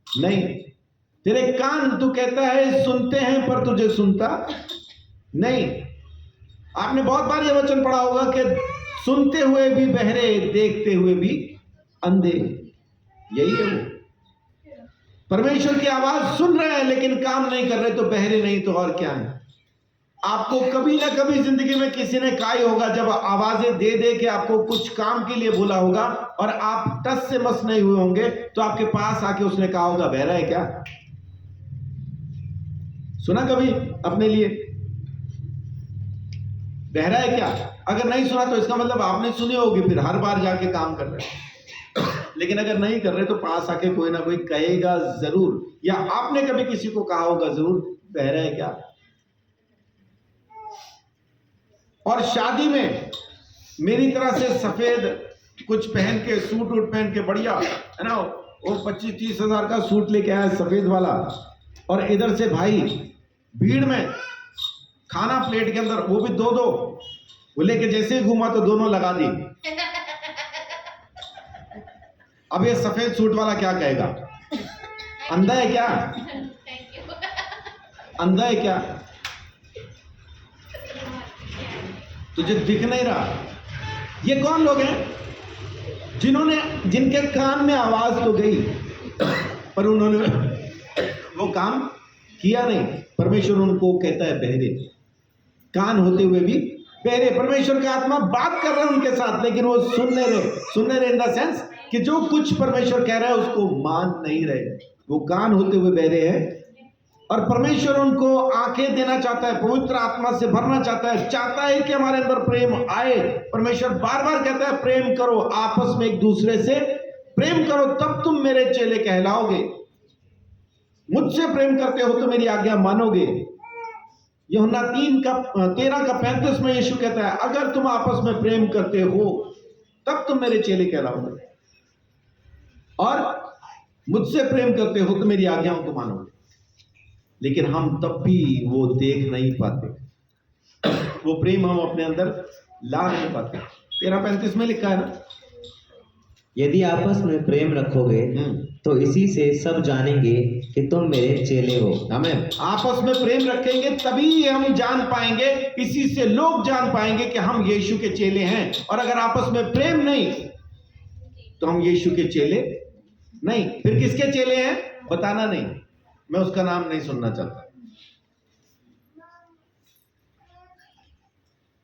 नहीं। तेरे कान तू कहता है सुनते हैं, पर तुझे सुनता नहीं। आपने बहुत बार यह वचन पढ़ा होगा कि सुनते हुए भी बहरे, देखते हुए भी अंधे। यही है वो। परमेश्वर की आवाज सुन रहे हैं लेकिन काम नहीं कर रहे, तो बहरे नहीं तो और क्या है। आपको कभी ना कभी जिंदगी में किसी ने कहा ही होगा, जब आवाजें दे दे के आपको कुछ काम के लिए बोला होगा और आप टस से मस नहीं हुए होंगे, तो आपके पास आके उसने कहा होगा बहरा है क्या? सुना कभी अपने लिए बहरा है क्या? अगर नहीं सुना तो इसका मतलब आपने सुनी होगी, फिर हर बार जाके काम कर रहे हैं। लेकिन अगर नहीं कर रहे तो पास आके कोई ना कोई कहेगा जरूर, या आपने कभी किसी को कहा होगा जरूर बहरा है क्या। और शादी में मेरी तरह से सफेद कुछ पहन के, सूट वूट पहन के बढ़िया है ना, वो 25-30 हजार का सूट लेके आया सफेद वाला, और इधर से भाई भीड़ में खाना प्लेट के अंदर, वो भी 2-2, वो लेके जैसे ही घूमा तो दोनों लगा दी। अब ये सफेद सूट वाला क्या कहेगा? अंधा है क्या? अंधा है क्या? तुझे दिख नहीं रहा? ये कौन लोग हैं जिनके कान में आवाज तो गई पर उन्होंने वो काम किया नहीं। परमेश्वर उनको कहता है बहरे, कान होते हुए भी बहरे। परमेश्वर का आत्मा बात कर रहा है उनके साथ, लेकिन वो सुन नहीं रहे इन द सेंस कि जो कुछ परमेश्वर कह रहा है उसको मान नहीं रहे। वो कान होते हुए बहरे हैं, और परमेश्वर उनको आंखें देना चाहता है, पवित्र आत्मा से भरना चाहता है कि हमारे अंदर प्रेम आए। परमेश्वर बार बार कहता है प्रेम करो, आपस में एक दूसरे से प्रेम करो, तब तुम मेरे चेले कहलाओगे। मुझसे प्रेम करते हो तो मेरी आज्ञा मानोगे। यूहन्ना 13:35 में यीशु कहता है अगर तुम आपस में प्रेम करते हो तब तुम मेरे चेले कहलाओगे, और मुझसे प्रेम करते हो तो मेरी आज्ञाओं को मानोगे। लेकिन हम तब भी वो देख नहीं पाते, वो प्रेम हम अपने अंदर ला नहीं पाते। 13:35 में लिखा है ना, यदि आपस में प्रेम रखोगे तो इसी से सब जानेंगे कि तुम मेरे चेले हो। हमें आपस में प्रेम रखेंगे तभी हम जान पाएंगे, इसी से लोग जान पाएंगे कि हम यीशु के चेले हैं। और अगर आपस में प्रेम नहीं तो हम यीशु के चेले नहीं, फिर किसके चेले हैं बताना नहीं, मैं उसका नाम नहीं सुनना चाहता।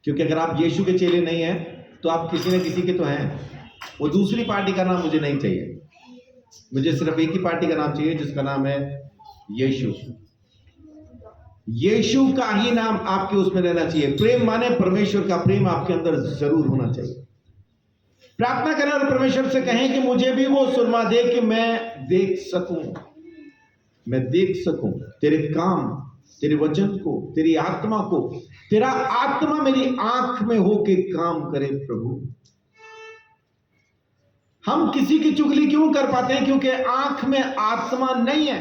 क्योंकि अगर आप यीशु के चेले नहीं हैं तो आप किसी न किसी के तो हैं। वो दूसरी पार्टी का नाम मुझे नहीं चाहिए, मुझे सिर्फ एक ही पार्टी का नाम चाहिए जिसका नाम है यीशु। यीशु का ही नाम आपके उसमें रहना चाहिए। प्रेम माने परमेश्वर का प्रेम आपके अंदर जरूर होना चाहिए। प्रार्थना करें और परमेश्वर से कहें कि मुझे भी वो सुरमा दे कि मैं देख सकूं तेरे काम, तेरे वचन को, तेरी आत्मा को। तेरा आत्मा मेरी आंख में होके काम करे प्रभु। हम किसी की चुगली क्यों कर पाते हैं? क्योंकि आंख में आत्मा नहीं है।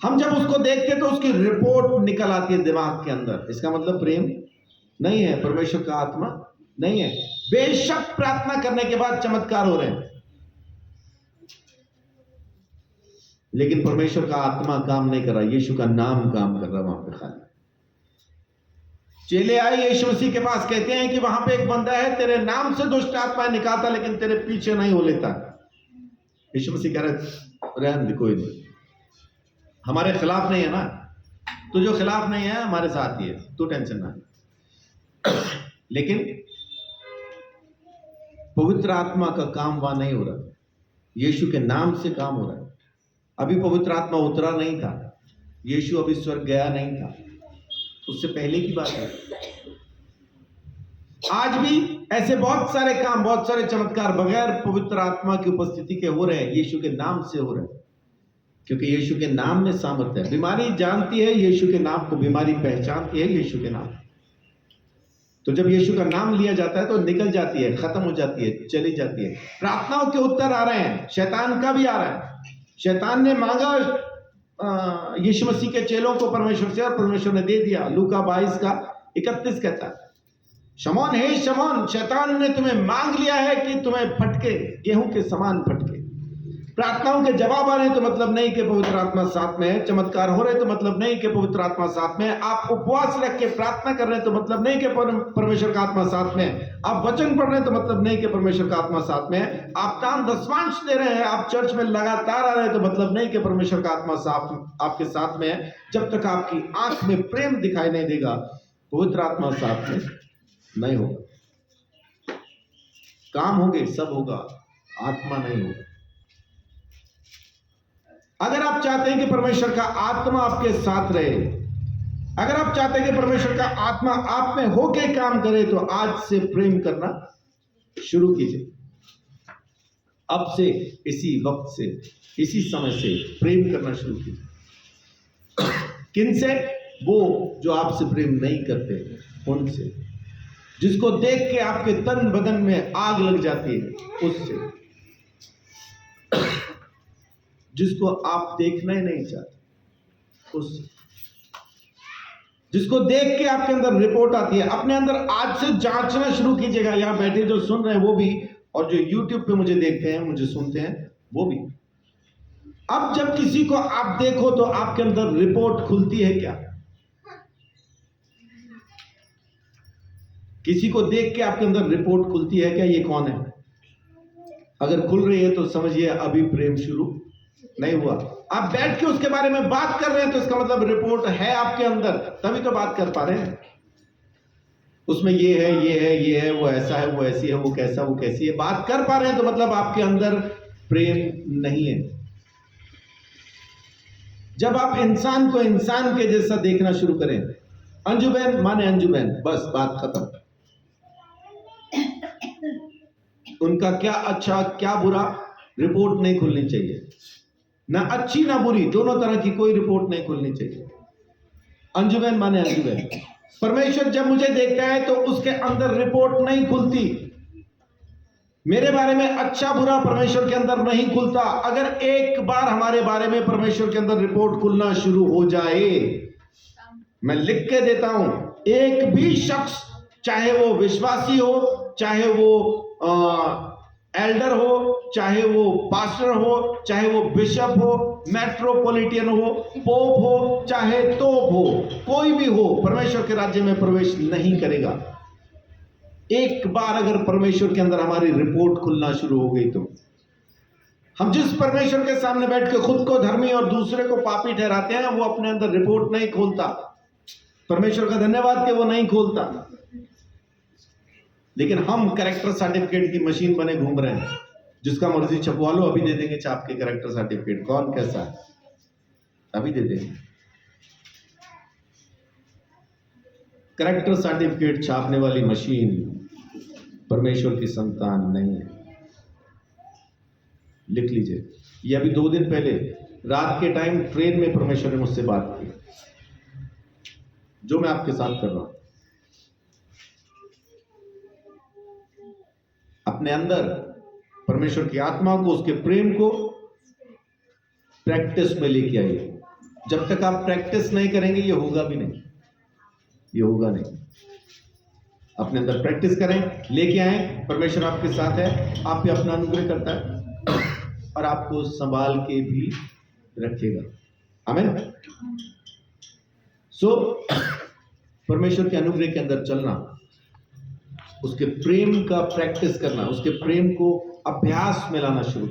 हम जब उसको देखते हैं तो उसकी रिपोर्ट निकल आती है दिमाग के अंदर, इसका मतलब प्रेम नहीं है, परमेश्वर का आत्मा नहीं है। बेशक प्रार्थना करने के बाद चमत्कार हो रहे हैं, लेकिन परमेश्वर का आत्मा काम नहीं कर रहा, यीशु का नाम काम कर रहा वहां पे खाली। चेले आए यीशु मसीह के पास, कहते हैं कि वहां पे एक बंदा है, तेरे नाम से दुष्ट आत्मा निकालता लेकिन तेरे पीछे नहीं हो लेता। यीशु मसीह कह रहे रहने दे, कोई नहीं, हमारे खिलाफ नहीं है ना, तो जो खिलाफ नहीं है हमारे साथ ही है, तू टेंशन ना। लेकिन पवित्र आत्मा का काम वहां नहीं हो रहा, यीशु के नाम से काम हो रहा है। अभी पवित्र आत्मा उतरा नहीं था, यीशु अभी स्वर्ग गया नहीं था, उससे पहले की बात है। आज भी ऐसे बहुत सारे काम, बहुत सारे चमत्कार बगैर पवित्र आत्मा की उपस्थिति के हो रहे हैं, यीशु के नाम से हो रहे हैं, क्योंकि यीशु के नाम में सामर्थ्य है। बीमारी जानती है यीशु के नाम को, बीमारी पहचानती है यीशु के नाम। तो जब यीशु का नाम लिया जाता है तो निकल जाती है, खत्म हो जाती है, चली जाती है। प्रार्थनाओं के उत्तर आ रहे हैं, शैतान का भी आ रहा है। शैतान ने मांगा यीशु मसीह के चेलों को परमेश्वर से, और परमेश्वर ने दे दिया। लूका 22:31 कहता है, शमौन, हे शमौन, शैतान ने तुम्हें मांग लिया है कि तुम्हें फटके, गेहूं के समान फटके। प्रार्थनाओं के जवाब आ रहे हैं तो मतलब नहीं कि पवित्र आत्मा साथ में है। चमत्कार हो रहे तो मतलब नहीं कि पवित्र आत्मा साथ में है। आप उपवास रख के प्रार्थना कर रहे हैं तो मतलब नहीं कि परमेश्वर का आत्मा साथ में है। आप वचन पढ़ रहे हैं तो मतलब नहीं कि परमेश्वर का आत्मा साथ में है। आप दान दशमांश दे रहे हैं, आप चर्च में लगातार आ रहे हैं तो मतलब नहीं कि परमेश्वर का आत्मा आपके साथ में है। जब तक आपकी आंख में प्रेम दिखाई नहीं देगा, पवित्र आत्मा साथ में नहीं होगा। काम होंगे, सब होगा, आत्मा नहीं होगा। अगर आप चाहते हैं कि परमेश्वर का आत्मा आपके साथ रहे, अगर आप चाहते हैं कि परमेश्वर का आत्मा आप में होके काम करे, तो आज से प्रेम करना शुरू कीजिए। अब से, इसी वक्त से, इसी समय से प्रेम करना शुरू कीजिए। किनसे? वो जो आपसे प्रेम नहीं करते, उनसे। जिसको देख के आपके तन बदन में आग लग जाती है, उससे। जिसको आप देखना ही नहीं चाहते, उससे। जिसको देख के आपके अंदर रिपोर्ट आती है, अपने अंदर आज से जांचना शुरू कीजिएगा। यहां बैठे जो सुन रहे हैं वो भी, और जो यूट्यूब पे मुझे देखते हैं, मुझे सुनते हैं वो भी। अब जब किसी को आप देखो तो आपके अंदर रिपोर्ट खुलती है क्या? किसी को देख के आपके अंदर रिपोर्ट खुलती है क्या, ये कौन है? अगर खुल रही है तो समझिए अभी प्रेम शुरू नहीं हुआ। आप बैठ के उसके बारे में बात कर रहे हैं तो इसका मतलब रिपोर्ट है आपके अंदर, तभी तो बात कर पा रहे हैं। उसमें ये है, ये है, ये है, वो ऐसा है, वो ऐसी है, वो कैसा, वो कैसी है, बात कर पा रहे हैं तो मतलब आपके अंदर प्रेम नहीं है। जब आप इंसान को इंसान के जैसा देखना शुरू करें, अंजू बहन माने अंजू बहन, बस बात खत्म। उनका क्या अच्छा क्या बुरा रिपोर्ट नहीं खुलनी चाहिए, ना अच्छी ना बुरी, दोनों तरह की कोई रिपोर्ट नहीं खुलनी चाहिए। अंजू बहन माने अंजू बहन। परमेश्वर जब मुझे देखता है तो उसके अंदर रिपोर्ट नहीं खुलती। मेरे बारे में अच्छा बुरा परमेश्वर के अंदर नहीं खुलता। अगर एक बार हमारे बारे में परमेश्वर के अंदर रिपोर्ट खुलना शुरू हो जाए, मैं लिख के देता हूं, एक भी शख्स, चाहे वो विश्वासी हो, चाहे वो एल्डर हो, चाहे वो पास्टर हो, चाहे वो बिशप हो, मेट्रोपॉलिटन हो, पोप हो, चाहे तोप हो, कोई भी हो, परमेश्वर के राज्य में प्रवेश नहीं करेगा। एक बार अगर परमेश्वर के अंदर हमारी रिपोर्ट खुलना शुरू हो गई तो हम जिस परमेश्वर के सामने बैठ के खुद को धर्मी और दूसरे को पापी ठहराते हैं, वो अपने अंदर रिपोर्ट नहीं खोलता। परमेश्वर का धन्यवाद कि वो नहीं खोलता। लेकिन हम कैरेक्टर सर्टिफिकेट की मशीन बने घूम रहे हैं, जिसका मर्जी छपवा लो, अभी दे देंगे छाप के कैरेक्टर सर्टिफिकेट। कौन कैसा है अभी दे देंगे। कैरेक्टर सर्टिफिकेट छापने वाली मशीन परमेश्वर की संतान नहीं है। लिख लीजिए, ये अभी 2 दिन पहले रात के टाइम ट्रेन में परमेश्वर ने मुझसे बात की, जो मैं आपके साथ कर रहा हूं। अपने अंदर परमेश्वर की आत्मा को, उसके प्रेम को प्रैक्टिस में लेके आइए। जब तक आप प्रैक्टिस नहीं करेंगे, ये होगा भी नहीं, ये होगा नहीं। अपने अंदर प्रैक्टिस करें, लेके आए। परमेश्वर आपके साथ है, आप पे अपना अनुग्रह करता है और आपको संभाल के भी रखेगा। आमीन। सो परमेश्वर के अनुग्रह के अंदर चलना, उसके प्रेम का प्रैक्टिस करना, उसके प्रेम को अभ्यास में लाना शुरू